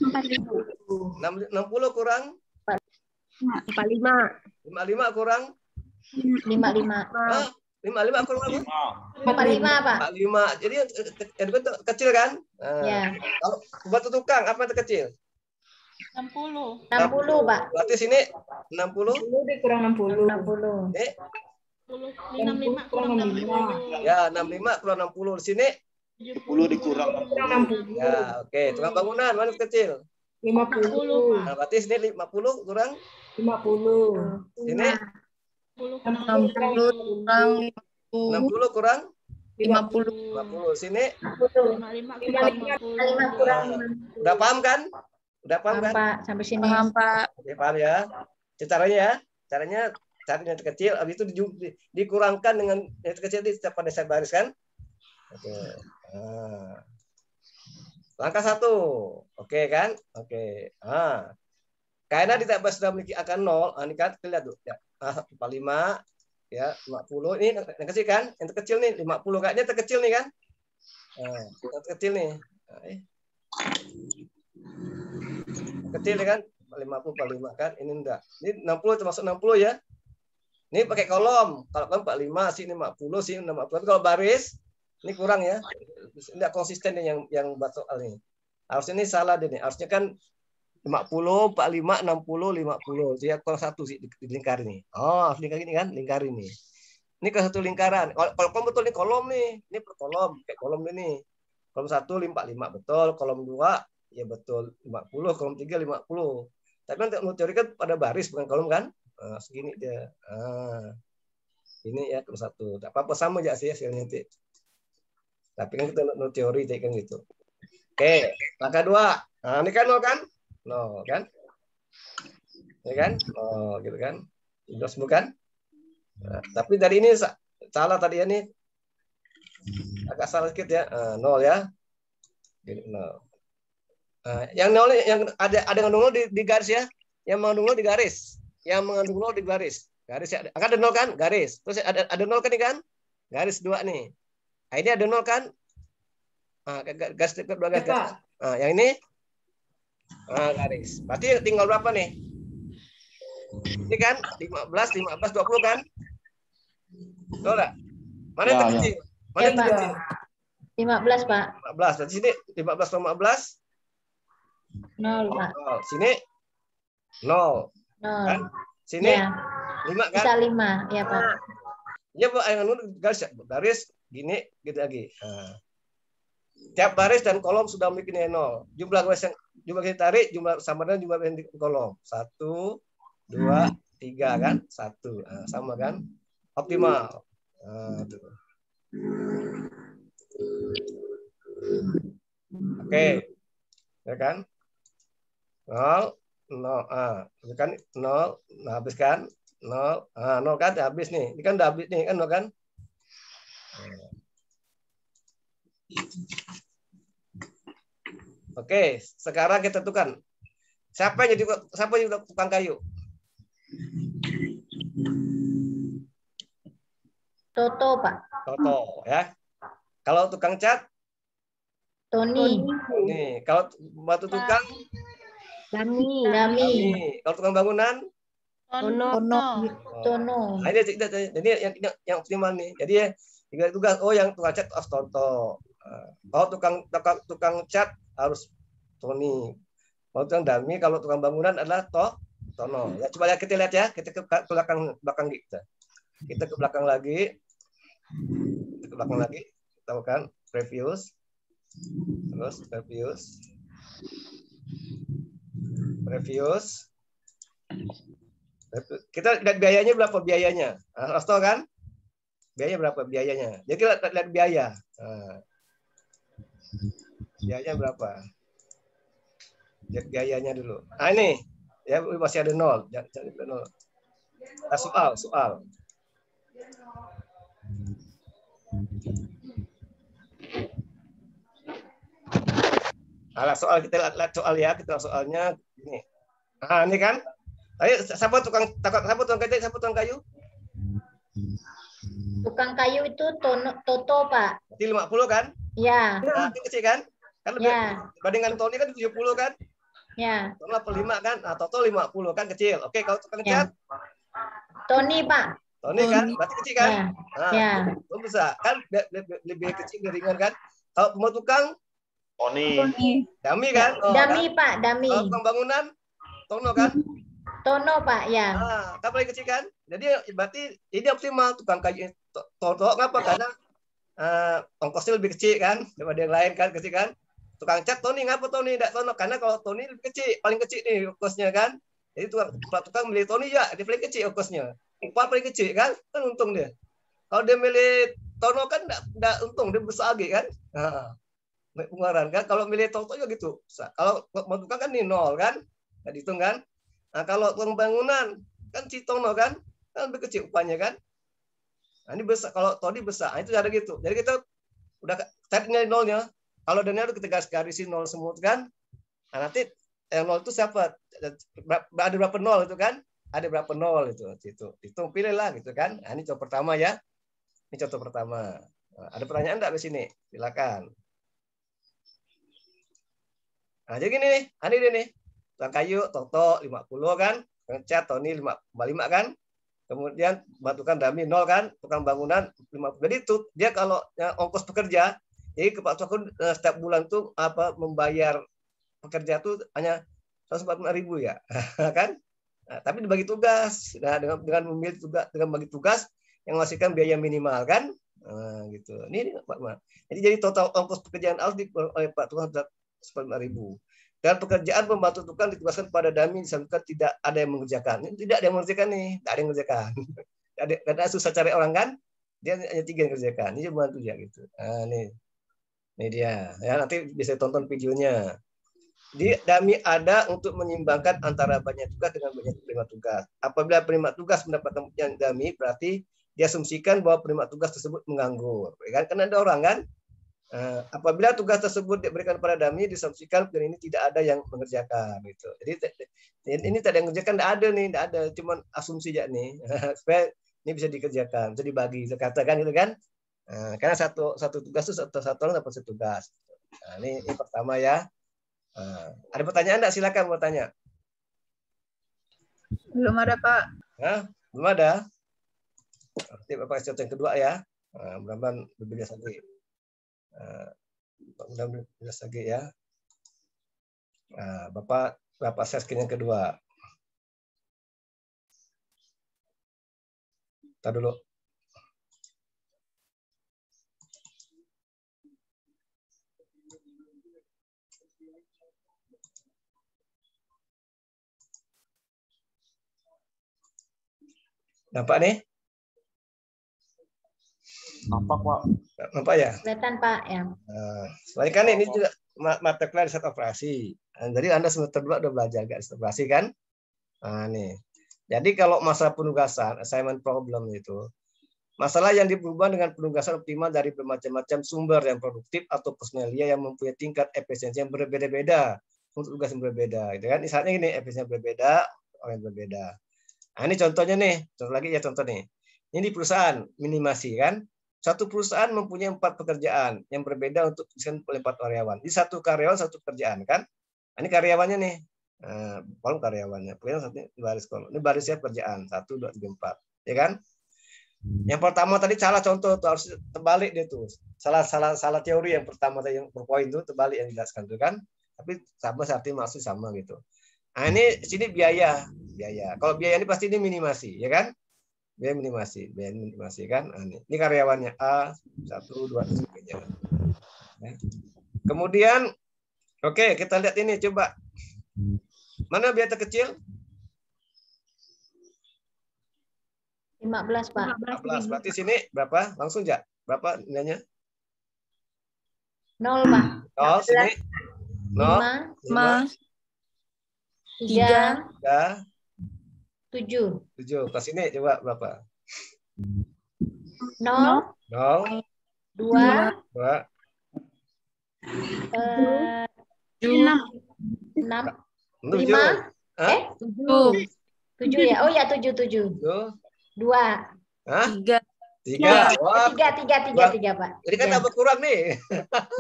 40. 60 kurang 45. 55 kurang 55. 55 kurang apa? 45, Pak. 45. Jadi yang kecil kan? Ya. Kalau buat tukang apa yang terkecil? 60. 60, Pak. Berarti sini 60. 60 dikurang 60. 60. 65 kurang 60. Ya, 65 kurang 60. Di sini 10 dikurang 60. Ya, oke. Tukang bangunan mana kecil? 50. Nah, berarti sini 50 kurang 50. Sini 60 kurang 60 kurang 50. 50. Sini 55 kurang 50. udah paham kan? Udah paham kan? Pak, sampai sini. Paham, Pak. Oke, paham ya. Caranya ya. Caranya cari yang terkecil, habis itu dikurangkan dengan yang terkecil di setiap pada baris kan? Oke. Langkah 1. Oke kan? Oke. Karena di tabel sudah memiliki angka 0, ini kan kita lihat tuh ya. 45 ya, 50 ini yang kecil kan? Yang terkecil nih 50 kayaknya terkecil nih kan? Yang terkecil nih. Kecil kan? 50 kan? Ini enggak. Ini 60 termasuk 60 ya. Ini pakai kolom. Kalau kan 45, sini 50, sini 60. Tapi kalau baris ini kurang ya. Enggak konsisten nih yang buat soal ini. Harusnya ini salah deh nih. Harusnya kan 50, 45, 60, 50. Jadi kurang 1 sih di lingkar ini. Harus lingkar ini kan? Lingkar ini. Ini ke satu lingkaran. Kalau betul ini kolom nih. Ini per kolom. Kayak kolom ini. Kolom 1, 45 betul. Kolom 2, ya betul. 50. Kolom 3, 50. Tapi kan teori kan pada baris bukan kolom kan? Segini dia. Ini ya kolom 1. Tak apa-apa sama aja sih hasilnya nanti. Tapi kan kita teori kan gitu. Oke, langkah 2. Ini kan 0 kan? 0 kan? Ini kan? Gitu kan? Udah sembuh kan? Tapi dari ini salah tadi ya nih. Agak salah sedikit ya. 0 ya. 0. Yang nol, yang ada yang nol di garis ya. Yang mengandung nol di garis. Yang mengandung nol di garis. Garis ya. Kan ada nol kan? Garis. Terus ada nol kan ini kan? Garis 2 nih. Nah, ini ada nol kan? Garis dua garis. Nah, yang ini garis. Berarti tinggal berapa nih? Ini kan 15, 20 kan? Betul enggak? Mana yang terkecil? Mana yang terkecil? 15, Pak. 15. Berarti sini 15 sama 15? 0, Pak. Sini 0. Kan? Sini ya. 5 kan? Bisa 5, ya Pak. Ya Pak, yang garis gini gitu lagi. Tiap baris dan kolom sudah memiliki nilai 0. Jumlah garis yang ditarik, jumlah sama dengan jumlah yang di kolom. 1, 2, 3 kan? 1. Sama kan? Optimal. Oke. Ya kan? 0, 0. Kan 0, nah habis kan? 0, 0 kan habis nih. Ini kan udah habis nih kan 0 kan? Oke, sekarang kita tentukan siapa yang jadi tukang kayu? Toto, Pak. Toto ya. Kalau tukang cat? Tony. Tony. Kalau batu tukang? Dami. Kalau tukang bangunan? Tono. Nah, jadi yang optimal nih. Jadi ya tugas yang tukang cat harus Toto. Kalau tukang cat harus Tony. Kalau tukang dami, kalau tukang bangunan adalah Tono. Ya, coba kita lihat ya. Kita ke belakang kita. Kita ke belakang lagi. Tahu kan? Previous. Terus previous. Kita lihat biayanya berapa biayanya. Harus tahu kan? Biaya berapa biayanya. Jadi kita lihat biaya. Biayanya berapa? Lihat biayanya dulu. Ini ya masih ada 0. Jangan 0. Soal. Soal kita lihat soal ya, kita soalnya ini. Ini kan. Ayo, siapa tukang kayu? Tukang kayu itu Toto, Pak. Berarti 50 kan? Ya. Nah, itu kecil kan? Kan bandingkan Tony kan 70 kan? Ya. Tono 5 kan? Nah, Toto 50 kan kecil. Oke, kalau tukang cat? Tony, Pak. Tony kan? Berarti kecil kan? Ya. Nah, bisa kan lebih kecil, lebih ringan kan? Kalau mau tukang? Tony. Dami kan? Dami, kan? Pak, Dami. Kalau tukang bangunan? Tono kan? Tono, Pak, ya. Kan paling kecil kan? Jadi berarti ini optimal tukang kayu Toto. Kenapa? Karena ongkosnya lebih kecil kan daripada yang lain kan, kecil kan? Tukang cat Tony, ngapa Tony tidak Tono? Karena kalau Tony lebih kecil, paling kecil nih ongkosnya kan. Jadi tukang milih Tony ya, dia paling kecil ongkosnya. Upah paling kecil kan untung dia. Kalau dia milih Tono kan enggak untung, dia besar lagi kan. Pengeluaran kan. Kalau milih Toto juga gitu. Kalau mau tukang kan nih 0 kan, nggak dihitung kan. Nah, kalau pembangunan kan si Tono kan lebih kecil upahnya kan. Nah, ini besar, kalau Tony besar. Nah, itu ada gitu. Jadi kita udah cari nilai nolnya. Kalau nilai kita garisin 0 semua kan. Nah, nanti yang 0 itu siapa? Ada berapa 0 itu kan? Ada berapa 0 itu. Hitung pilihlah gitu kan. Nah, ini contoh pertama ya. Ini contoh pertama. Nah, ada pertanyaan enggak di sini? Silakan. Nah, jadi gini nih. Ini nih. Tukang kayu, Toto 50 kan, cat Tony 55 kan, kemudian batukan dami 0 kan, tukang bangunan 50. Jadi itu dia kalau ongkos pekerja, jadi Kepala Tukang setiap bulan tuh membayar pekerja tuh hanya 140.000 ya, kan? Nah, tapi dibagi tugas, nah, dengan memilih tugas, dengan bagi tugas yang menghasilkan biaya minimal kan, gitu. Ini Pak. Jadi total ongkos pekerjaan harus oleh Pak Tukang 140.000. Dan pekerjaan pembantu tukang ditugaskan pada dami disebutkan tidak ada yang mengerjakan. Tidak ada yang mengerjakan nih, tidak ada yang mengerjakan. Karena susah cari orang kan, dia hanya 3 yang mengerjakan. Ini membantu dia gitu. Nah, ini dia. Ya, nanti bisa tonton videonya. Di dami ada untuk menyimbangkan antara banyak tugas dengan banyak penerima tugas. Apabila penerima tugas mendapatkan yang dami, berarti diasumsikan bahwa penerima tugas tersebut menganggur. Kan? Karena ada orang kan, Apabila tugas tersebut diberikan pada dummy, disasumsikan dan ini tidak ada yang mengerjakan gitu. Jadi ini tidak ada yang mengerjakan, tidak ada nih, tidak ada, cuma asumsi aja nih supaya ini bisa dikerjakan, bisa dibagi, katakan gitu kan. Karena satu tugas itu satu orang dapat satu tugas. Nah, ini pertama ya. Ada pertanyaan enggak? Silakan bertanya. Belum ada, Pak. Belum ada. Nanti Bapak kasih yang kedua ya. Mudah-mudahan lebih biasa lagi. Mudah-mudahan lebih biasa lagi ya. Bapak share screen yang kedua. Kita dulu. Nampak nih? Nampak, Pak. Nampak ya? Kelihatan, Pak. Ya. Soalnya kan ini juga mata kuliah riset operasi. Jadi Anda semester 2 udah belajar riset operasi kan? Nah, nih. Jadi kalau masalah penugasan, assignment problem itu, masalah yang diperubah dengan penugasan optimal dari bermacam-macam sumber yang produktif atau personalia yang mempunyai tingkat efisiensi yang berbeda-beda untuk tugas yang berbeda. Gitu kan? Misalnya ini efisiensi yang berbeda, orang yang berbeda. Nah, ini contohnya nih, contoh lagi ya contoh nih. Ini di perusahaan minimasi kan, satu perusahaan mempunyai 4 pekerjaan yang berbeda untuk dilakukan oleh 4 karyawan. Di satu karyawan satu pekerjaan kan. Nah, ini karyawannya nih, kolom karyawannya, baris kolom. Ini barisnya pekerjaan 1, 2, 3, 4, ya kan? Yang pertama tadi salah contoh tuh, harus terbalik dia tuh. Salah teori yang pertama tadi yang berpoin tuh terbalik yang dijelaskan tuh kan. Tapi sama arti maksud sama gitu. Nah, ini sini biaya. Kalau biaya ini pasti ini minimasi, ya kan? Biaya minimasi kan? Nah, ini karyawannya A 1, 2, 3. Ya. Kemudian, oke, kita lihat ini coba. Mana biaya terkecil? 15, Pak. 15. Berarti sini berapa? Langsung aja. Berapa nilainya? 0, Pak. 0 sini. 0. 5. 3. 7. 7. Ke sini coba berapa? 0. 0. 2. 6. 5. 7 ya. Oh ya, 7. 2. Hah? 3. 3. Wah. 3, Pak. Jadi kan tambah kurang nih.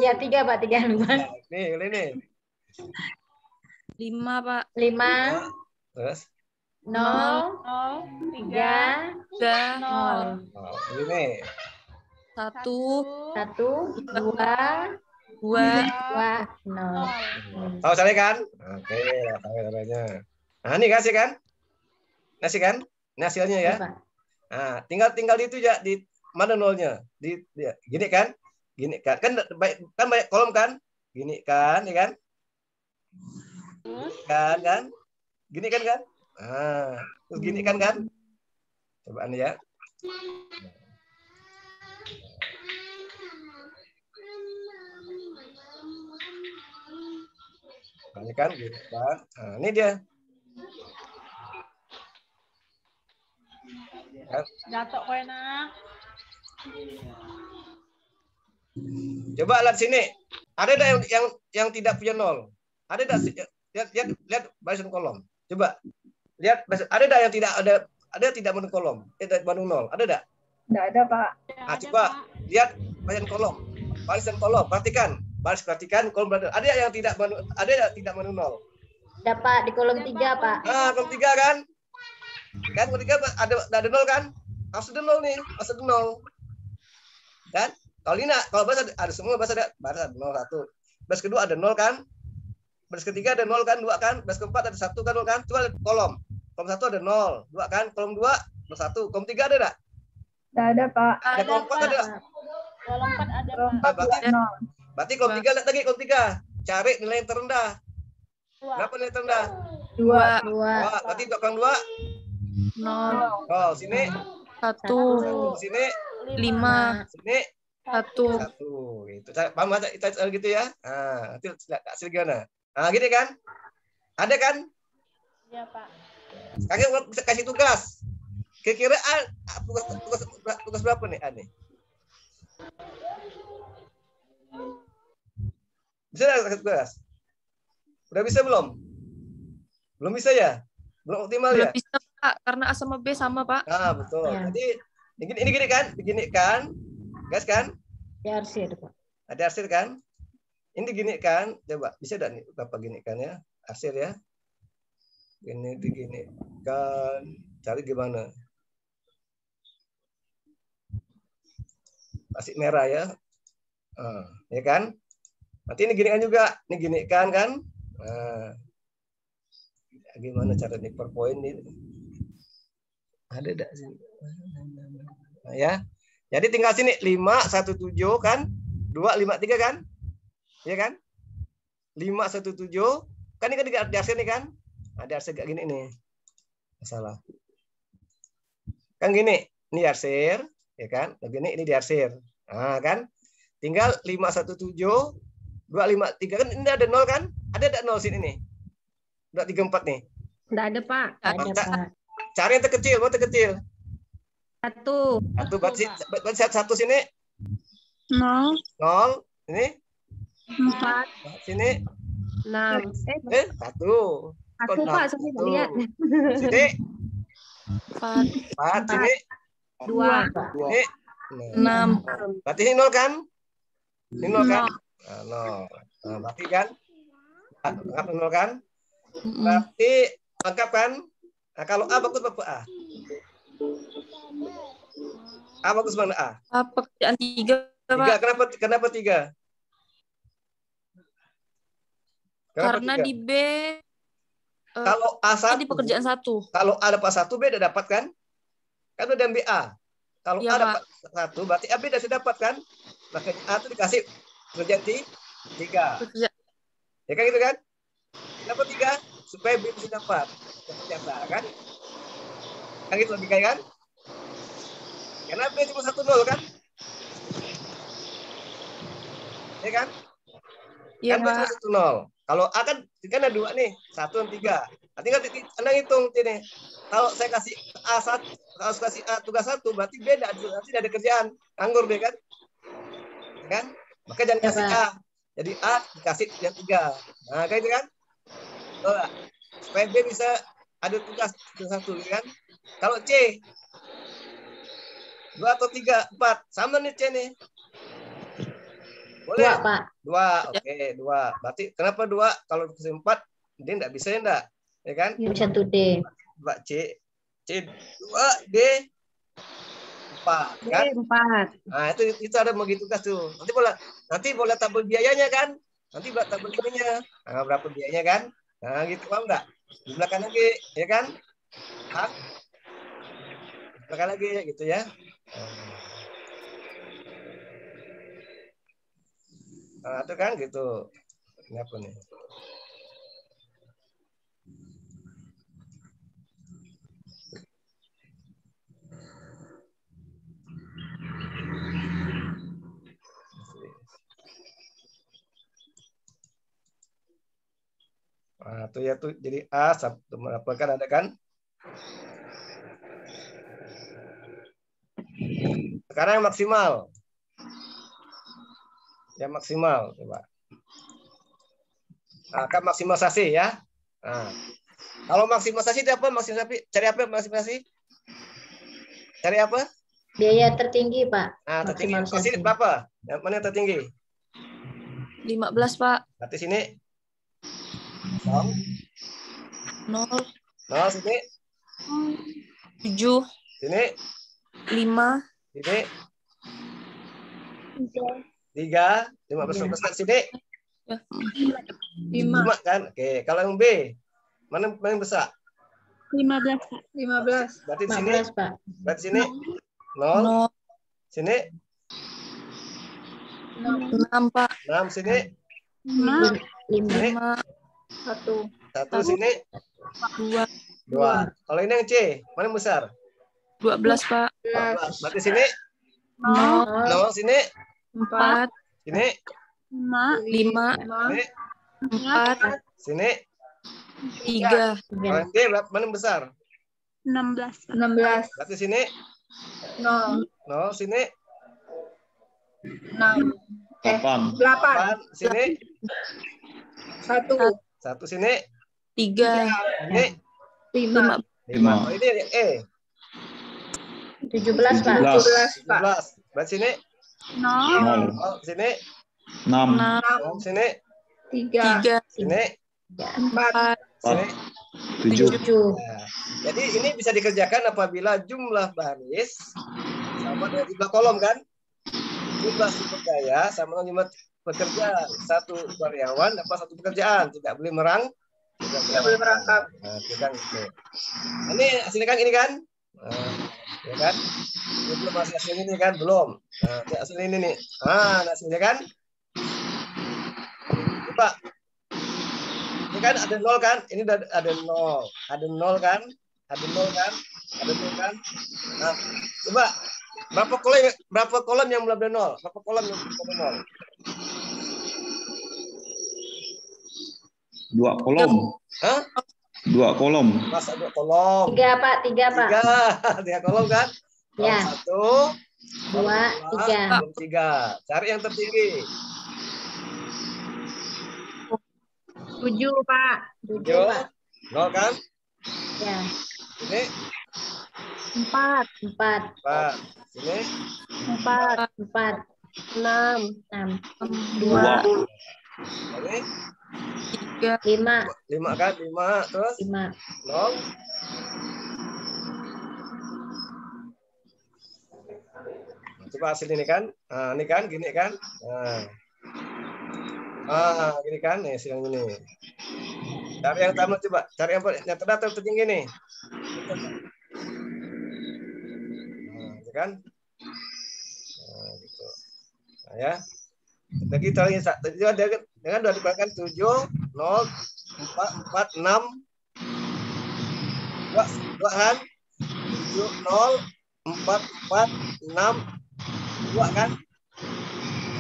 Ya, 3, Pak. 3 lupa. Nih. 5, Pak. 5. Terus? 0. 3. 0. Ini. 1. 2. 0. Tahu caranya kan? Oke, tahu caranya. Nah, ini kasih kan? Kasih kan? Ini hasilnya ya. Nah, tinggal itu ya di mana nolnya? Gini kan? Gini kan? Kan banyak kolom kan? Gini kan, ya kan? Kan? Gini kan? Nah, terus gini kan? Coba nih ya. Ini kan? Gitu kan? Nah, ini dia. Jatuh kau enak. Coba lihat sini. Ada yang tidak punya nol? Ada lihat barisan kolom. Coba lihat ada yang tidak ada tidak menu kolom. Menu nol. Ada enggak? Enggak ada, Pak. Nah, coba lihat barisan kolom. Barisan kolom. Perhatikan kolom berada. Ada yang tidak menu nol. Dapat di kolom 3, Pak. Nah, kolom 3 kan? Kan ketika ada nol kan? Harus ada nol nih, harus ada nol. Kan? Kalau bahasa ada semua bahasa ada 0 1. Baris kedua ada nol kan? Baris ketiga ada nol kan? 2 kan? Baris keempat ada 1 kan? 0 kan? Coba lihat kolom. Kolom 1 ada 0, 2 kan? Kolom 2 1. Kolom 3 ada enggak? Enggak ada, Pak. Ada kolom 4 ada. Kolom 4 ada, Pak. Berarti kolom 3 lihat lagi kolom 3. Cari nilai yang terendah. Berapa nilai terendah? 2. Berarti belakang 2 0. Oh, sini 1. Sini 5. Sini 1. Gitu. Paham kita gitu ya? Nah, nanti hasil gimana? Nah, gini kan? Ada kan? Iya, Pak. Sekarang bisa kasih tugas. Kira-kira tugas berapa nih? Nih. Bisa nggak tugas? Udah bisa belum? Belum bisa ya? Belum optimal ya? Belum bisa Pak, karena A sama B sama Pak. Nah, betul. Ya. Jadi ini gini kan? Begini kan? Guys kan? Ya arsir Pak. Ada arsir kan? Ini digini kan? Coba bisa enggak nih Bapak gini kan ya? Arsir ya. Ini digini kan. Cari gimana? Masih merah ya. Ya kan? Nanti ini gini kan juga. Ini gini kan? Nah, gimana cara nih PowerPoint ini? Ada enggak sih? Nah, ya. Jadi tinggal sini 517 kan? 253 kan? Ya kan? 517 kan ini kan di arsir nih kan? Ada arsir kayak gini nih. Masalah. Kan gini, ini arsir, ya kan? Begini ini di arsir. Nah, kan? Tinggal 517 253 kan ini ada 0 kan? Ada enggak 0 sini nih? 234 nih. Enggak ada, Pak. Ada Pak. Cari yang terkecil, mau terkecil. 1. Berarti satu sini. 0. 0. Ini 4. sini 6. 1. 1 Pak, saya nggak lihat. Sini 4. 4. Sini 2. Ini 6. Berarti ini 0 kan? Ini 0 kan? Nah, 0. Nah, berarti kan? Anggap 0 kan? Berarti lengkap kan? Nah, kalau A bagus apa A? A bagus mana A? Pekerjaan 3, Pak. Kenapa 3? Karena 3? Di B kalau A1 di pekerjaan 1. Kalau A dapat 1 B udah dapat kan? Kan udah BA. Kalau ya, A dapat 1 berarti A B udah dapat kan? Makanya A itu dikasih pekerjaan 3. Ya kan gitu kan? Kenapa 3? Supaya B bisa dapat. Ternyata kan? Kan gitu logikanya kan? Karena B cuma 1 0 kan? Ya kan? Iya, kan B cuma 1 0. Kalau A kan ada 2 nih, 1 dan 3. Nanti Anda hitung sini. Kalau saya kasih A1, kalau kasih A tugas 1 berarti B nanti ada kerjaan, nganggur deh kan? Ya kan? Maka jangan kasih A. Jadi A dikasih yang 3. Nah, kayak itu kan? Supaya B bisa ada tugas 1 kan? Kalau C 2 atau 3, 4 sama nih C nih. Boleh? 2, Pak. 2, oke, 2. Berarti kenapa 2? Kalau 4 dia enggak bisa ya enggak? Ya kan? Bisa 1D. 2 C 2 D 4 kan? D 4. Nah, itu ada bagi tugas tuh. Nanti boleh tabel biayanya kan? Nanti buat tabel ininya. Nah, berapa biayanya kan? Nah, gitu paham enggak? Di belakang lagi, ya kan? Hah? Di belakang lagi gitu ya. Nah, itu kan gitu. Ini apa nih? Nah, itu ya tuh jadi A satu berapa kan ada kan? Sekarang yang maksimal. Yang maksimal coba. Nah, kan maksimalisasi ya. Nah, kalau maksimalisasi itu apa? Maksimalisasi cari apa maksimalisasi? Cari apa? Biaya tertinggi, Pak. Nah, tertinggi. Sini berapa? Yang mana yang tertinggi? 15, Pak. Berarti sini 0. 0 sini 7. sini 5. sini 3 15% sini 5 kan? Oke, kalau yang B mana yang besar? 15, Pak. 15. Berarti di sini 15, Pak. berarti sini 0. Sini 6, Pak. 6 sini 5. sini 1. 1 sini 2. Kalau ini yang C, mana yang besar? 12, Pak. 12. Berarti sini 0. Sini 4. Sini 5. 5. Sini 4. Sini 3. Kalau yang D mana yang besar? 16. 16. Berarti sini 0. 0 sini 6. 8. Sini. 1 sini. 3. Ini 5. 5. Oh, ini E. 17, Pak. 17. Berarti sini 0. Oh, sini 6. Sini 3. Sini 4. Sini 7. Nah, jadi ini bisa dikerjakan apabila jumlah baris sama dengan jumlah kolom kan? Jumlah sumber daya sama dengan jumlah pekerjaan. Satu karyawan dapat satu pekerjaan, tidak boleh merangkap. Nah, gitu. Ini hasilnya kan ini kan? Nah, ya kan? Ini belum hasil ini kan? Belum. Nah, hasil ini nih. Nah, hasilnya kan? Coba. Ini kan ada 0 kan? Ini ada 0. Ada 0 kan? Ada 0 kan? Ada 0 kan? Nah, coba berapa kolom yang belum ada 0? Berapa kolom yang belum ada 0? 2 kolom. Hah? 2 kolom. Masa 2 kolom? 3, Pak. 3 kolom kan? Ya. 1, 2, 3. Cari yang tertinggi. 7, Pak. 7, Pak. 0 kan? Ya. Ini 4. 4. Sini 4. 6. 2. Ini 3. 5 kan? 5 terus 5. 0. Coba hasil ini kan? Nah, ini kan gini kan? Gini kan? Nih hasil yang ini. Cari yang utama coba. Cari yang terdaftar tertinggi nih. Nah, kan? Nah, gitu. Nah, ya. Lagi tadi dengan udah diberikan 7, 0, 4, 6, 2 kan? 7, 0, 4, 6, 2 kan?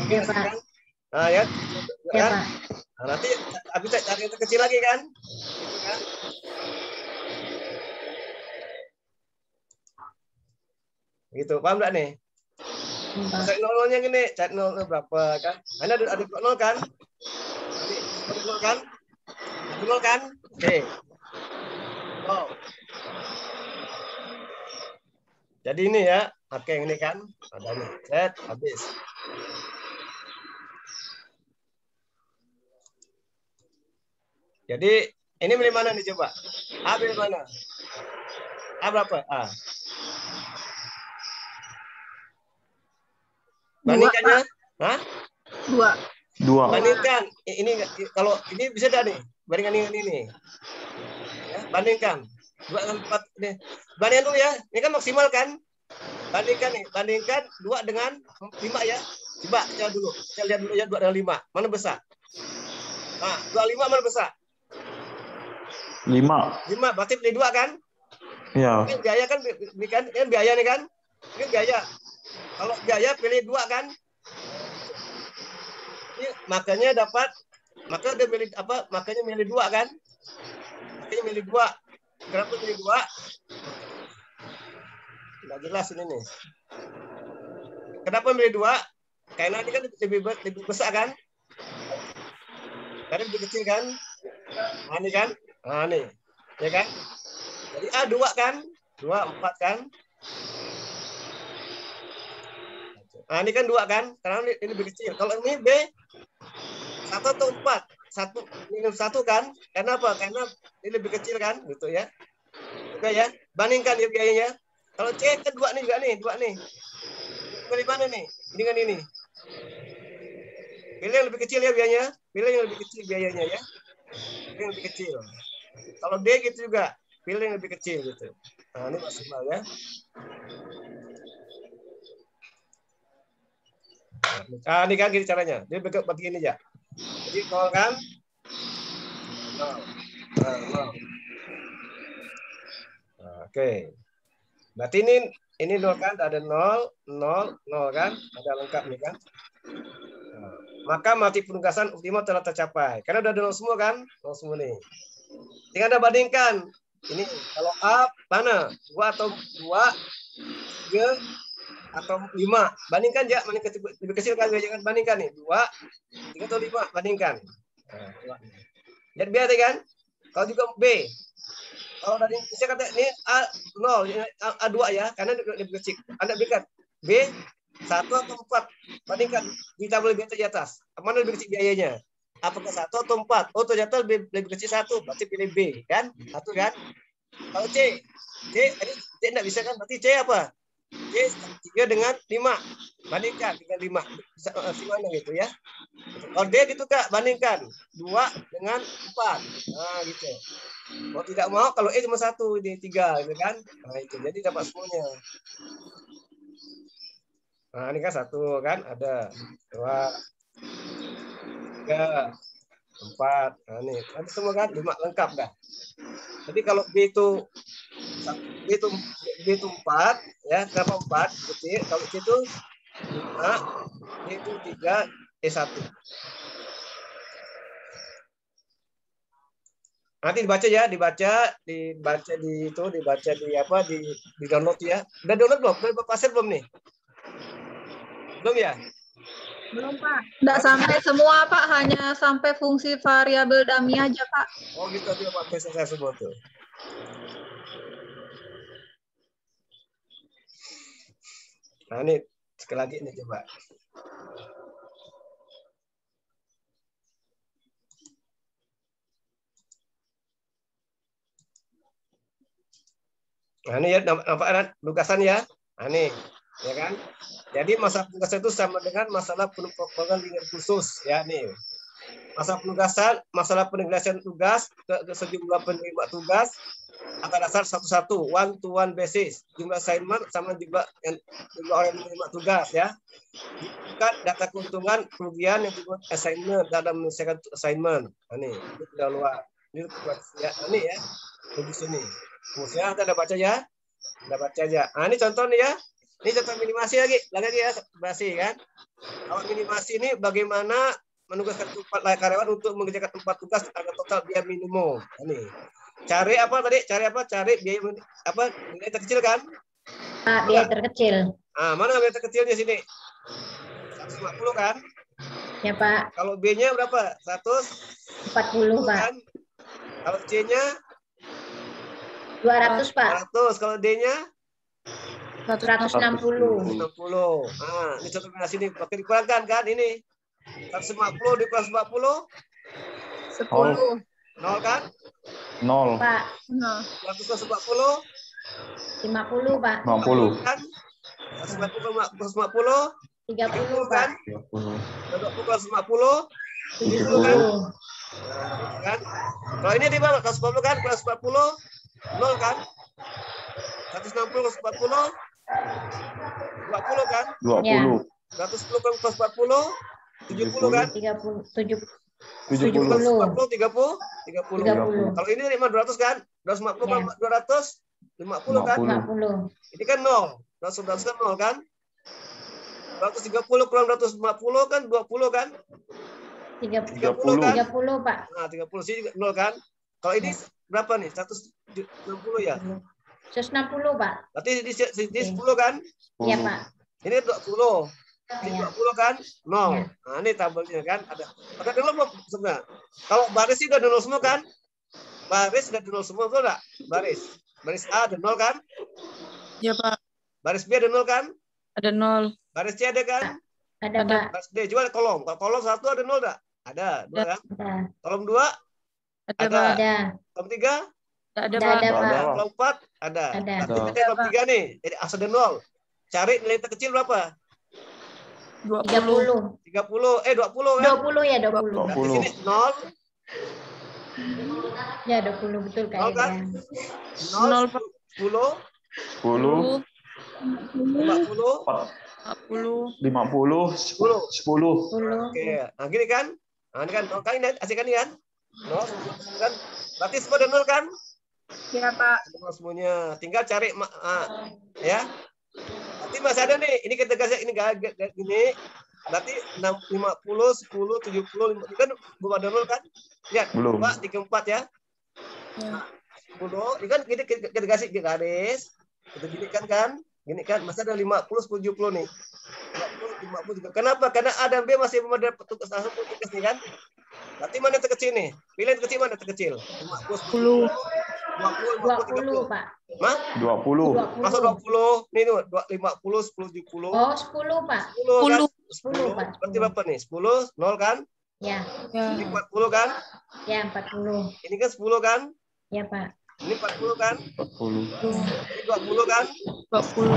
Oke, kan? Nah, ya. Ya, Kan? Pak. Nah, nanti habis cari yang terkecil lagi kan? Gitu kan? Gitu, paham enggak nih? Cari 0-0-nya gini, cari 0 berapa kan? Ada 0 kan? Ada 0 kan? Ada 0 kan? Oke. Oh. Jadi ini ya, pakai ini kan? Ada nih, set habis. Jadi ini milih mana nih coba? A milih mana? A berapa? A. Bandingkannya? Hah? 2. Bandingkan. Ini kalau ini bisa dah nih. Bandingkan dengan ini. Ya, bandingkan. 2 dengan 4 ini. Bandingkan dulu ya. Ini kan maksimal kan? Bandingkan nih. Bandingkan 2 dengan 5 ya. Coba kita dulu. Kita lihat dulu ya 2 dengan 5. Mana besar? Nah, 25 mana besar? 5. Berarti pilih 2 kan? Iya. Ini biaya kan, ini biaya nih kan? Ini biaya. Kalau biaya pilih 2 kan? Ini makanya dapat, maka dia milih apa? Makanya milih 2 kan? Makanya milih 2. Kenapa milih 2? Nggak jelas ini nih. Kenapa milih 2? Karena ini kan lebih besar kan? Karena lebih kecil kan? Nah, ini kan? Nah, nih. Ya kan? Jadi A 2 kan? 2, 4 kan? Nah, ini kan 2 kan? Karena ini lebih kecil. Kalau ini B, 1 atau 4? 1 minus 1 kan? Karena apa? Karena ini lebih kecil kan? Gitu ya. Oke ya. Bandingkan ya biayanya. Kalau C kan 2 nih juga nih. 2 nih. Pilih mana nih? Ini kan ini. Pilih yang lebih kecil ya biayanya. Pilih yang lebih kecil biayanya ya. Pilih yang lebih kecil. Kalau D gitu juga. Pilih yang lebih kecil gitu. Nah, ini maksimal ya. Nah, ini kan gini caranya. Dia begini aja. Jadi 0 kan? 0. Nah, 0. Nah, oke. Berarti ini 0 kan? Ada 0, 0, 0 kan? Ada lengkap nih kan? Nah, maka mati penugasan optimal telah tercapai. Karena udah ada 0 semua kan? 0 semua nih. Tinggal Anda bandingkan. Ini kalau A mana? 2 atau 2, 3, atau 5. Bandingkan ya, mana lebih kecil kan? Jangan bandingkan nih. 2, 3 atau 5, bandingkan. Nah, lihat B tadi kan? Kalau juga B. Kalau dari saya kata ini A0, A2 ya, karena lebih kecil. Anda berikan B 1 atau 4. Bandingkan di tabel B di atas. Mana lebih kecil biayanya? Apakah 1 atau 4? Oh, ternyata lebih kecil 1, berarti pilih B kan? 1 kan? Kalau C enggak bisa kan? Berarti C apa? C 3 dengan 5. Bandingkan dengan 5. Bisa gimana gitu ya? Kalau D gitu Kak, bandingkan 2 dengan 4. Nah, gitu. Kalau tidak mau, kalau E cuma 1, D 3 gitu kan? Nah, itu. Jadi dapat semuanya. Nah, ini kan 1 kan? Ada 2 3 4. Nah, ini ada semua kan 5 lengkap dah. Jadi kalau B itu 4 ya, kenapa 4? Kecil. Kalau C itu 5, D itu 3, E 1. Nanti dibaca ya, dibaca di apa di download ya. Udah download belum? Udah pasir belum nih? Belum ya? Belum, Pak. Nggak sampai semua, Pak. Hanya sampai fungsi variabel dummy aja, Pak. Oh gitu, itu Pak. Saya semua tuh. Nah, ini sekali lagi ini coba. Nah, ini ya nampak tugasan ya. Nah, ini ya kan. Jadi masalah penugasan itu sama dengan masalah penugasan lingkar khusus ya nih. Masalah penugasan tugas ke sejumlah penerima tugas akan dasar satu-satu, one-to-one basis. Jumlah assignment sama jumlah orang yang menerima tugas ya. Bukan data keuntungan kerugian yang dibuat assignment dalam menyelesaikan assignment. Nah, ini sudah luar. Ini ya, ini ya. Di sini. Kemudian kita baca ya. Kita baca aja. Nah, ini contoh nih ya. Ini contoh minimasi lagi ya, basi kan. Kalau minimasi ini bagaimana menugaskan 4 karyawan untuk mengerjakan 4 tugas agar total biaya minimum. Ini. Cari apa tadi? Cari biaya apa? Nilai terkecil kan? Biaya terkecil. Mana biaya terkecilnya sini? 150 kan? Ya, Pak. Kalau B-nya berapa? 140, Pak. Kan? Kalau C-nya 200, Pak. 200. Kalau D-nya 160. 160. Nah, ini contoh kombinasi ini pakai dikurangkan kan ini. 150 dikurang 40 10. 0 kan? 0. Pak. 140 50, Pak. 50. Kan? 150 30 kan? 20 150 70 kan? Kan? Kalau ini di bawah 140 kan? Plus 40 0 kan? 160 plus 40 20 kan? 20. 110 plus 40 70 kan? 70. 30. Kalau ini 200 kan? 250 kan? 200 50 kan? 50. Ini kan 0. 200 kan 0 kan? 230 kurang 250 kan 20 kan? 30 kan? 30, Pak. Nah, 30 sih 0 kan? Kalau ini berapa nih? 160 ya? 160, Pak. Berarti di 10 kan? Iya, Pak. Ini 20. Ini 20 kan? 0. Nah, ini tabelnya kan ada. Ada dulu sebenarnya. Kalau baris sih udah 0 semua kan? Baris udah 0 semua betul enggak? Baris A ada 0 kan? Iya, Pak. Baris B ada 0 kan? Ada 0. Baris C ada kan? Ada, Pak. Baris D juga ada kolom. Kalau kolom 1 ada 0 enggak? Ada, 2 kan? Kolom 2 ada. Kolom 3 ada, Pak. Kolom 4 ada. Berarti kolom 3 nih. Jadi asal ada 0. Cari nilai terkecil berapa? 20. 20 kan? 20 ya, 20. Berarti sini 0. Ya, 20 betul Kak. 0 kan? 0, 10, 10, 50, 10. Oke, nah gini kan? Nah, ini kan 0 kan ini asik kan ini kan? 0 kan? Berarti semua ada 0 kan? Iya, Pak. Semuanya. Tinggal cari ya. Nanti masih ada nih. Ini kita kasih ini gini. Berarti 50, 10, 70, ini kan belum ada 0 kan? Lihat, 2, 3, 4 ya. 10, ini kan kita kasih garis. Kita jadikan kan? Gini kan, masih ada 50, 10, 70 nih. 50, 50 juga. Kenapa? Karena A dan B masih belum ada petugas langsung petugas nih kan. Berarti mana yang terkecil nih? Pilih yang terkecil mana terkecil? 50, 10, 20, 50, 30. Pak. Mah? 20. Masuk 20. Nih tuh, 50, 10, 70. Oh, 10, Pak. 10 kan? 10, Pak. Berarti berapa nih? 10, 0 kan? Ya. Ini 40 kan? Ya, 40. Ini kan 10 kan? Ya, Pak. Ini 40 kan? 40. Ini 20 kan? 20.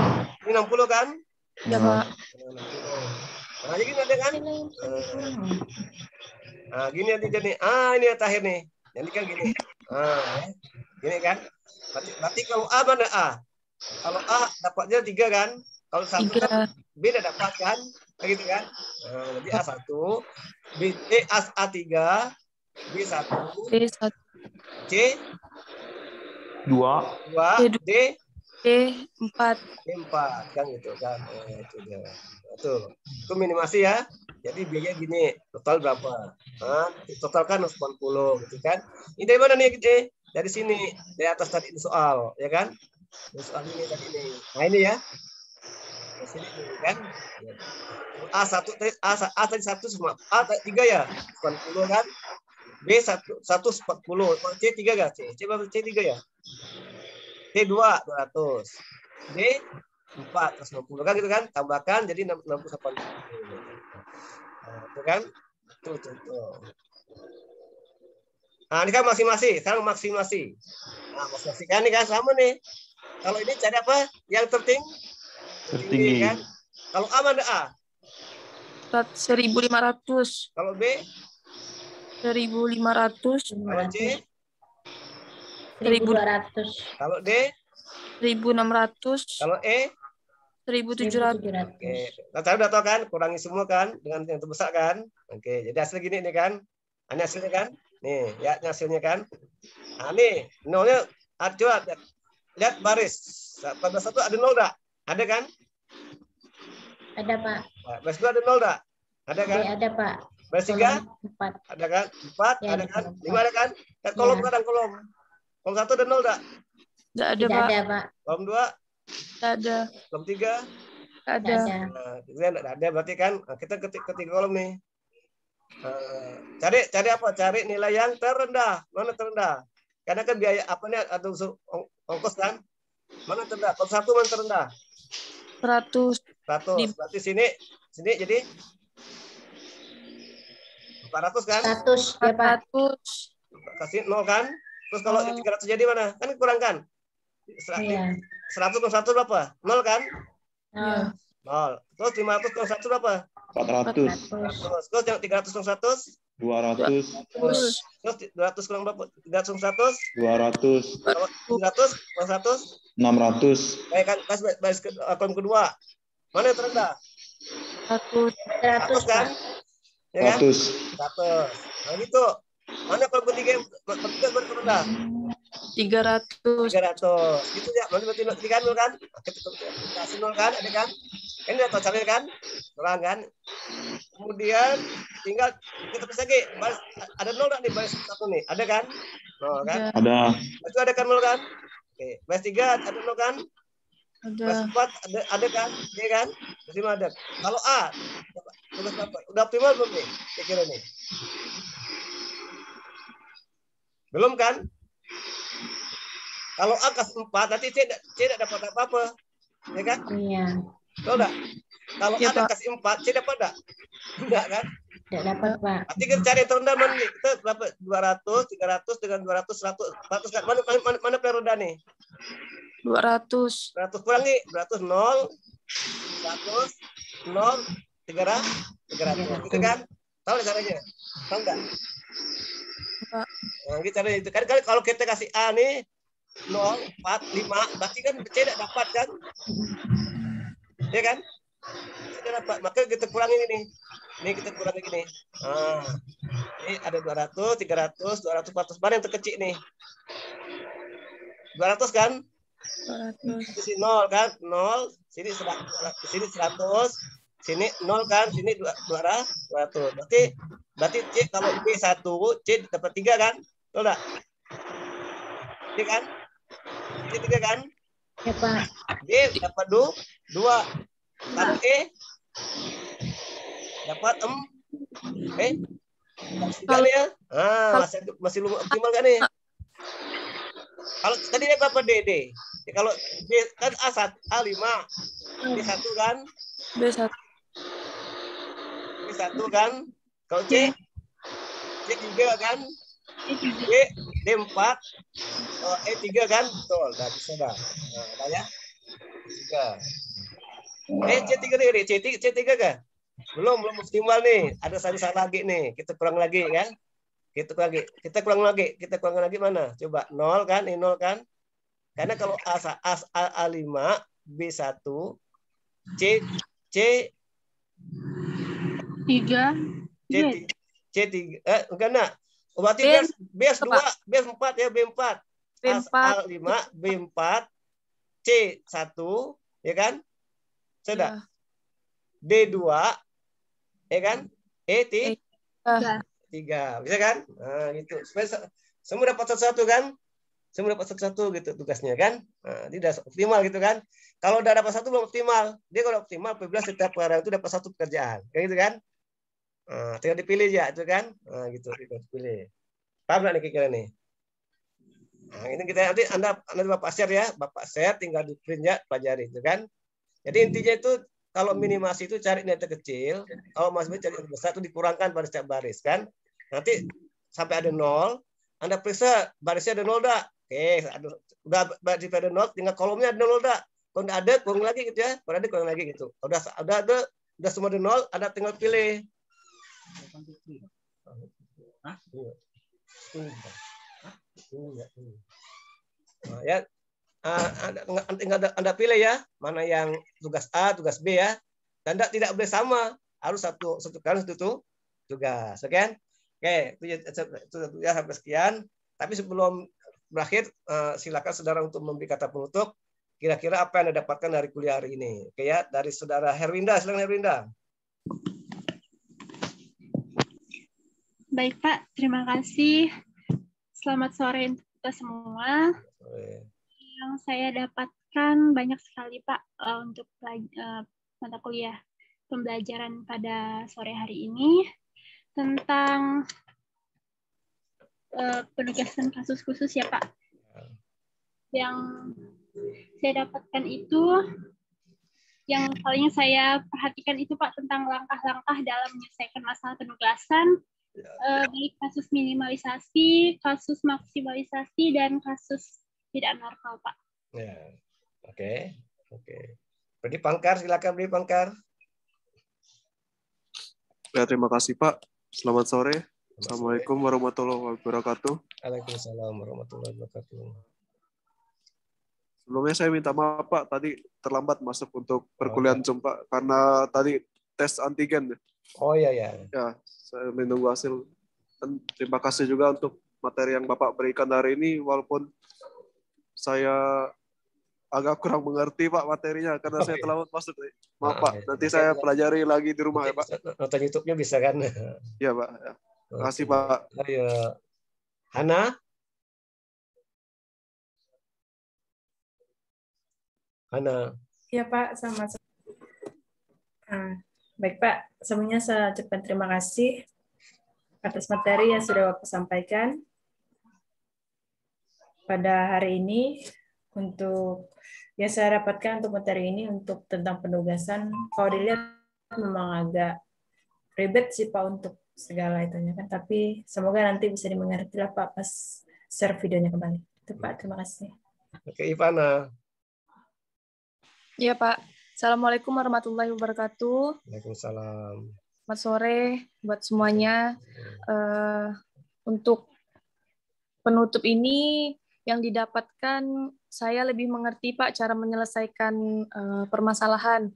Ini 60 kan? Ya, Pak. Nah, jadi gini ada kan? Nah, gini jadi. Ini yang terakhir nih. Jadi kan gini. Gini kan? Berarti kalau A mana A? Kalau A dapatnya 3 kan? Kalau 1 kan B tidak dapat kan? Begitu kan? Jadi A1, A3, B1, C 2, D 4 kan gitu kan. Itu dia. Itu minimasi ya. Jadi biaya gini, total berapa? Total kan 80 gitu kan. Ini dari mana nih? Dari sini, dari atas tadi ini soal, ya kan? Ini soal ini tadi ini. Nah, ini ya. Di sini kan. A1 tadi 1 semua. A 3 ya, 80 kan? B 140. C 3 enggak? C berapa? C 3 ya? C 2 200. D 490 kan gitu kan? Tambahkan jadi 68. Nah, itu kan? Tuh. Nah, ini kan maksimasi. Sekarang maksimasi. Nah, maksimasi kan ini kan sama nih. Kalau ini cari apa? Yang tertinggi kan? Kalau A mana A? 1.500. Kalau B? 1.500. Kalau C? 1.200. Kalau D? 1.600. Kalau E? 1.700. Oke. Nah, saya udah tahu kan? Kurangi semua kan? Dengan yang terbesar kan? Oke. Jadi hasil gini nih kan? Ini hasilnya kan? Nih, ya hasilnya kan? Nah, nih. Nolnya. Coba lihat baris. Pada satu ada nol tak? Ada kan? Ada, Pak. Baris 2 ada nol tak? Ada kan? Ada, Pak. Baris 3? 4. Ada kan? 4? Ya, ada kan? 4. 5 ada kan? Lihat kolom kadang kolom. Kolom 1 ada nol tak? Tidak ada, Tidak Pak. ada, Pak. Kolom 2? Tidak ada. Kolom 3? Ada. Nah, tidak ada berarti kan kita ketik kolom nih. Cari apa? Cari nilai yang terendah. Mana terendah? Karena kan biaya apa nih atau ongkos kan? Mana terendah? Kalau 1 mana terendah? 100. 100. Berarti sini jadi 400 kan? 100 ya, Pak. 400. Kasih 0 kan? Terus kalau 300 jadi mana? Kan kurang kan? 100 kurang 1 berapa? 0 kan? 0. Terus 500 kurang 1 berapa? 400. Terus yang 300 kurang 100? 200. Terus 200 kurang berapa? 300 kurang 100? 200. Kalau 300 kurang 100? 600. Baik kan? Baris kolom kedua. Mana yang terendah? 100 kan? Ya kan? 100. 100. Nah gitu. Mana kolom ketiga mana terendah? 300. 300. Gitu ya. Mana berarti 3 kan? Kasih 0 kan? Ada kan? Ini udah tahu caranya kan? Kurang kan? Kemudian tinggal kita bisa lagi. Ada 0 enggak nih baris 1 nih? Ada kan? 0 kan? Ada. Itu ada kan 0 kan? Oke. Baris 3 ada 0 kan? Ada. Baris 4 ada kan? Iya kan? Baris 5 ada. Kalau A udah optimal belum nih? Kira-kira nih. Belum kan? Kalau A kasih 4 nanti C tidak dapat apa-apa. Ya kan? Iya. Tahu enggak? Kalau Ya, ada Pak. kasih 4, C dapat enggak? Enggak kan? Tidak dapat, Pak. Nanti kita cari yang terendah mana nih? Kita berapa? 200, 300 dengan 200, 100, 100 kan? Mana paling rendah nih? 200. 200 kurangi, 200 0, 100 0, 300. Gitu kan? Tahu nggak caranya? Tahu nggak? Pak. Nah, gitu caranya itu kan kalau kita kasih A nih 0, 4, 5, berarti kan C tidak dapat kan? Ya kan? Tidak dapat. Maka kita kurangi ini. Ini kita kurangi gini. Ini ada 200, 300, 200, 400. Mana yang terkecil nih? 200 kan? 200. Di sini 0 kan? 0. Sini 100. Sini 0 kan? Sini 200. Berarti C kalau B1, C dapat 3 kan? Betul enggak? Iya kan? Ini 3 kan? Ya, Pak. D dapat 2. Lalu E dapat 3 nih ya. Masih belum optimal kan nih? Kalau tadi dia berapa D? Ya, kalau D kan A5. B1 kan? B1 kan? Kalau C 3 kan? D4. E3 kan? Betul, dah bisa dah. Nah, ya. C3 nih, C3 kan? Belum optimal nih. Ada satu lagi nih. Kita kurang lagi kan? Kita kurang lagi mana? Coba 0 kan? Ini 0 kan? Karena kalau A5, B1, C3. Enggak nak. Berarti B2, B4 ya, B4. A5, B4, C1, ya kan? Sudah. D2, ya kan? E3. Bisa kan? Nah, gitu. Semua dapat satu kan? Semua dapat satu gitu tugasnya kan? Nah, dia udah optimal gitu kan? Kalau udah dapat satu belum optimal. Dia kalau optimal apabila setiap orang itu dapat satu pekerjaan. Kayak gitu kan? Nah, tinggal dipilih ya, itu kan? Nah, gitu, tinggal dipilih. Paham nggak nih kira-kira nih? Nah, ini kita nanti Anda Bapak share ya, Bapak share tinggal di print ya, pelajari itu kan. Jadi intinya itu kalau minimasi itu cari nilai terkecil, kalau masih cari nilai besar itu dikurangkan pada setiap baris kan. Nanti sampai ada 0, Anda periksa barisnya ada 0 enggak? Oke, udah ada 0, tinggal kolomnya ada 0 enggak? Kalau enggak ada, kurang lagi gitu ya. Kalau ada kurang lagi gitu. Udah semua ada 0, Anda tinggal pilih. Nah, ya, Anda pilih ya, mana yang tugas A, tugas B ya. Dan tidak boleh sama, harus satu tugas. Oke? Oke, itu ya sampai sekian. Tapi sebelum berakhir, silakan saudara untuk memberi kata penutup. Kira-kira apa yang Anda dapatkan dari kuliah hari ini? Oke ya, dari saudara Herwinda, silakan Herwinda. Baik Pak, terima kasih. Selamat sore untuk kita semua. Yang saya dapatkan banyak sekali Pak untuk mata kuliah pembelajaran pada sore hari ini tentang penugasan kasus khusus ya Pak. Yang saya dapatkan itu, yang paling saya perhatikan itu Pak tentang langkah-langkah dalam menyelesaikan masalah penugasan, baik kasus minimalisasi, kasus maksimalisasi, dan kasus tidak normal Pak. Ya, oke. Beri Pangkar, silakan beri Pangkar. Ya, terima kasih Pak. Selamat sore. Assalamualaikum warahmatullahi wabarakatuh. Waalaikumsalam warahmatullahi wabarakatuh. Sebelumnya saya minta maaf Pak, tadi terlambat masuk untuk perkuliahan Zoom Pak, karena tadi tes antigen. Oh iya. Ya, saya menunggu hasil. Dan terima kasih juga untuk materi yang Bapak berikan hari ini, walaupun saya agak kurang mengerti Pak materinya, karena saya terlambat masuk. Maaf Pak, nanti saya pelajari lagi di rumah ya Pak. Nonton YouTube-nya bisa kan? Iya Pak. Ya. Terima kasih Pak. Ayo. Hana? Iya Pak, sama. Baik Pak, sebelumnya saya ucapkan terima kasih atas materi yang sudah Bapak sampaikan pada hari ini. Untuk yang saya dapatkan untuk materi ini untuk tentang penugasan, kalau dilihat memang agak ribet sih Pak untuk segala itunya kan, tapi semoga nanti bisa dimengerti lah Pak pas share videonya kembali. Itu Pak, terima kasih. Oke, Ivana. Iya Pak. Assalamualaikum warahmatullahi wabarakatuh. Waalaikumsalam. Selamat sore buat semuanya. Untuk penutup ini yang didapatkan, saya lebih mengerti Pak cara menyelesaikan permasalahan,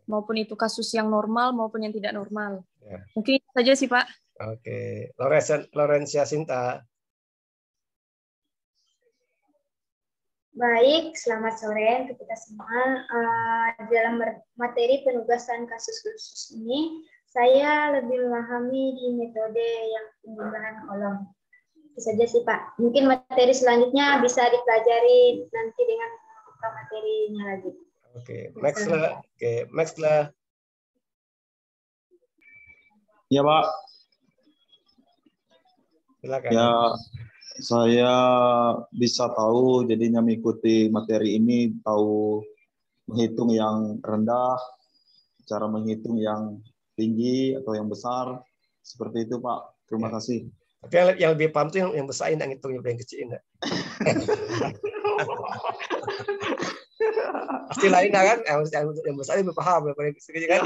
maupun itu kasus yang normal maupun yang tidak normal. Ya. Mungkin itu saja sih Pak. Oke, Lorencia Sinta. Baik, selamat sore untuk kita semua. Dalam materi penugasan kasus khusus ini, saya lebih memahami di metode yang penjumlahan kolom. Itu saja sih Pak. Mungkin materi selanjutnya bisa dipelajari nanti dengan membuka materinya lagi. Oke, Max lah. Oke, Max lah. Ya, Pak. Silakan. Ya, saya bisa tahu jadinya mengikuti materi ini, tahu menghitung yang rendah, cara menghitung yang tinggi atau yang besar. Seperti itu, Pak. Terima kasih. Tapi yang lebih paham itu yang besar, yang ngitungnya yang kecil. Pasti lain kan? Yang besar lebih paham daripada yang kecil kan?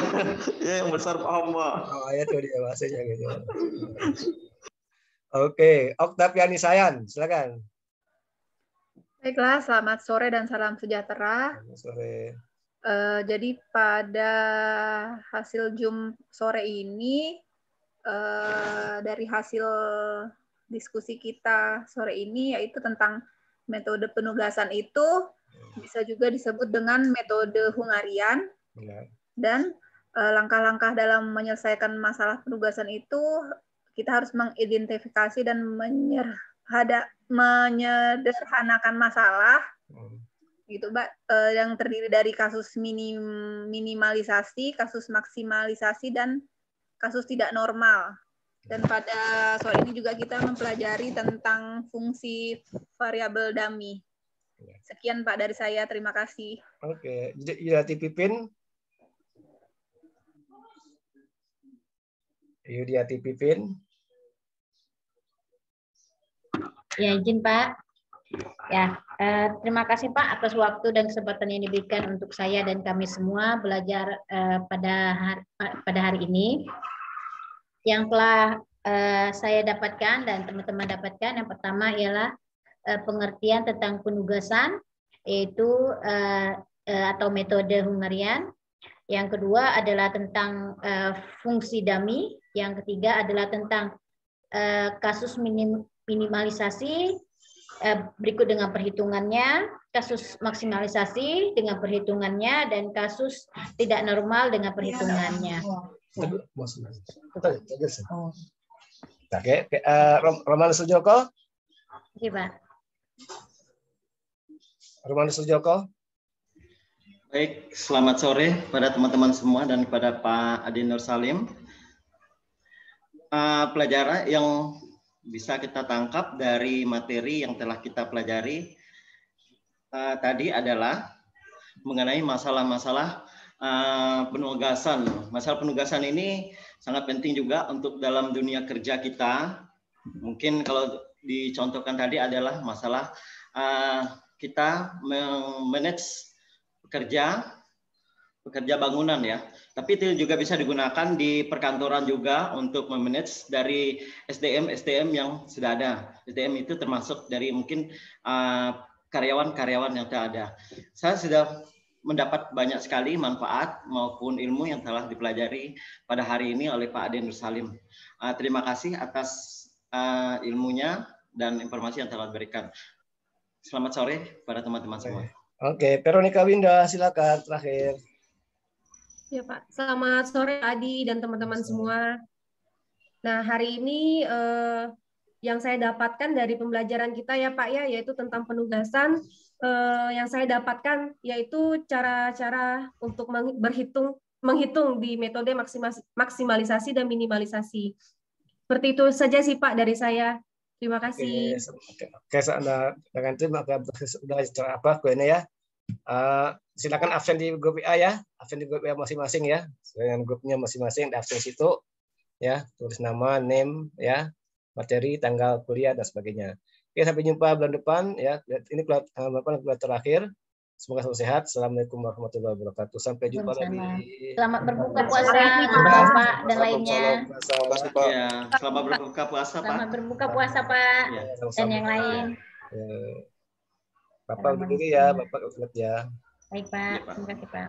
Ya, yang besar paham, Pak. Oh, ya tuh dia bahasanya gitu. Oke, Oktaviani Sayan, silakan. Baiklah, selamat sore dan salam sejahtera. Selamat sore. Jadi pada hasil Zoom sore ini, dari hasil diskusi kita sore ini, yaitu tentang metode penugasan itu bisa juga disebut dengan metode Hungarian. Dan langkah-langkah dalam menyelesaikan masalah penugasan itu kita harus mengidentifikasi dan menyederhanakan masalah, gitu, Mbak, yang terdiri dari kasus minimalisasi, kasus maksimalisasi, dan kasus tidak normal. Dan pada sore ini juga kita mempelajari tentang fungsi variabel dummy. Sekian Pak dari saya, terima kasih. Oke, Yudiati Pipin. Yudiati Pipin. Ya, izin Pak. Ya, terima kasih Pak atas waktu dan kesempatan yang diberikan untuk saya dan kami semua belajar pada hari ini. Yang telah saya dapatkan dan teman-teman dapatkan, yang pertama ialah pengertian tentang penugasan, yaitu atau metode Hungarian. Yang kedua adalah tentang fungsi dummy. Yang ketiga adalah tentang kasus minimalisasi, berikut dengan perhitungannya, kasus maksimalisasi dengan perhitungannya, dan kasus tidak normal dengan perhitungannya. Oke, Roman Sujoko. Oke, Pak. Roman Sujoko. Baik, selamat sore pada teman-teman semua dan kepada Pak Adi Nur Salim. Pelajaran yang bisa kita tangkap dari materi yang telah kita pelajari tadi adalah mengenai masalah-masalah penugasan. Masalah penugasan ini sangat penting juga untuk dalam dunia kerja kita. Mungkin kalau dicontohkan tadi adalah masalah kita memanage pekerja bangunan ya. Tapi itu juga bisa digunakan di perkantoran juga untuk memanage dari SDM yang sudah ada. SDM itu termasuk dari mungkin karyawan-karyawan yang telah ada. Saya sudah mendapat banyak sekali manfaat maupun ilmu yang telah dipelajari pada hari ini oleh Pak Adi Nur Salim. Terima kasih atas ilmunya dan informasi yang telah diberikan. Selamat sore pada teman-teman semua. Oke, Veronica Winda, silakan terakhir. Ya Pak, selamat sore Adi dan teman-teman semua. Nah, hari ini yang saya dapatkan dari pembelajaran kita ya Pak ya, yaitu tentang penugasan, yang saya dapatkan yaitu cara-cara untuk menghitung di metode maksimalisasi dan minimalisasi. Seperti itu saja sih Pak dari saya. Terima kasih. Oke, dengan itu maka sudah cara apa kuenya ya. Silakan absen di grup WA ya, absen di grup WA masing-masing ya, dengan grupnya masing-masing di absen situ ya, tulis nama, name ya, materi, tanggal kuliah dan sebagainya. Oke, sampai jumpa bulan depan ya. Ini kuliah terakhir. Semoga selalu sehat. Assalamualaikum warahmatullahi wabarakatuh. Sampai jumpa lagi. Selamat berbuka puasa Bapak dan lainnya. Selamat berbuka puasa Pak. Selamat berbuka puasa Pak dan yang lain. Bapak berdiri ya, Bapak ya. Baik Pak, terima kasih Pak.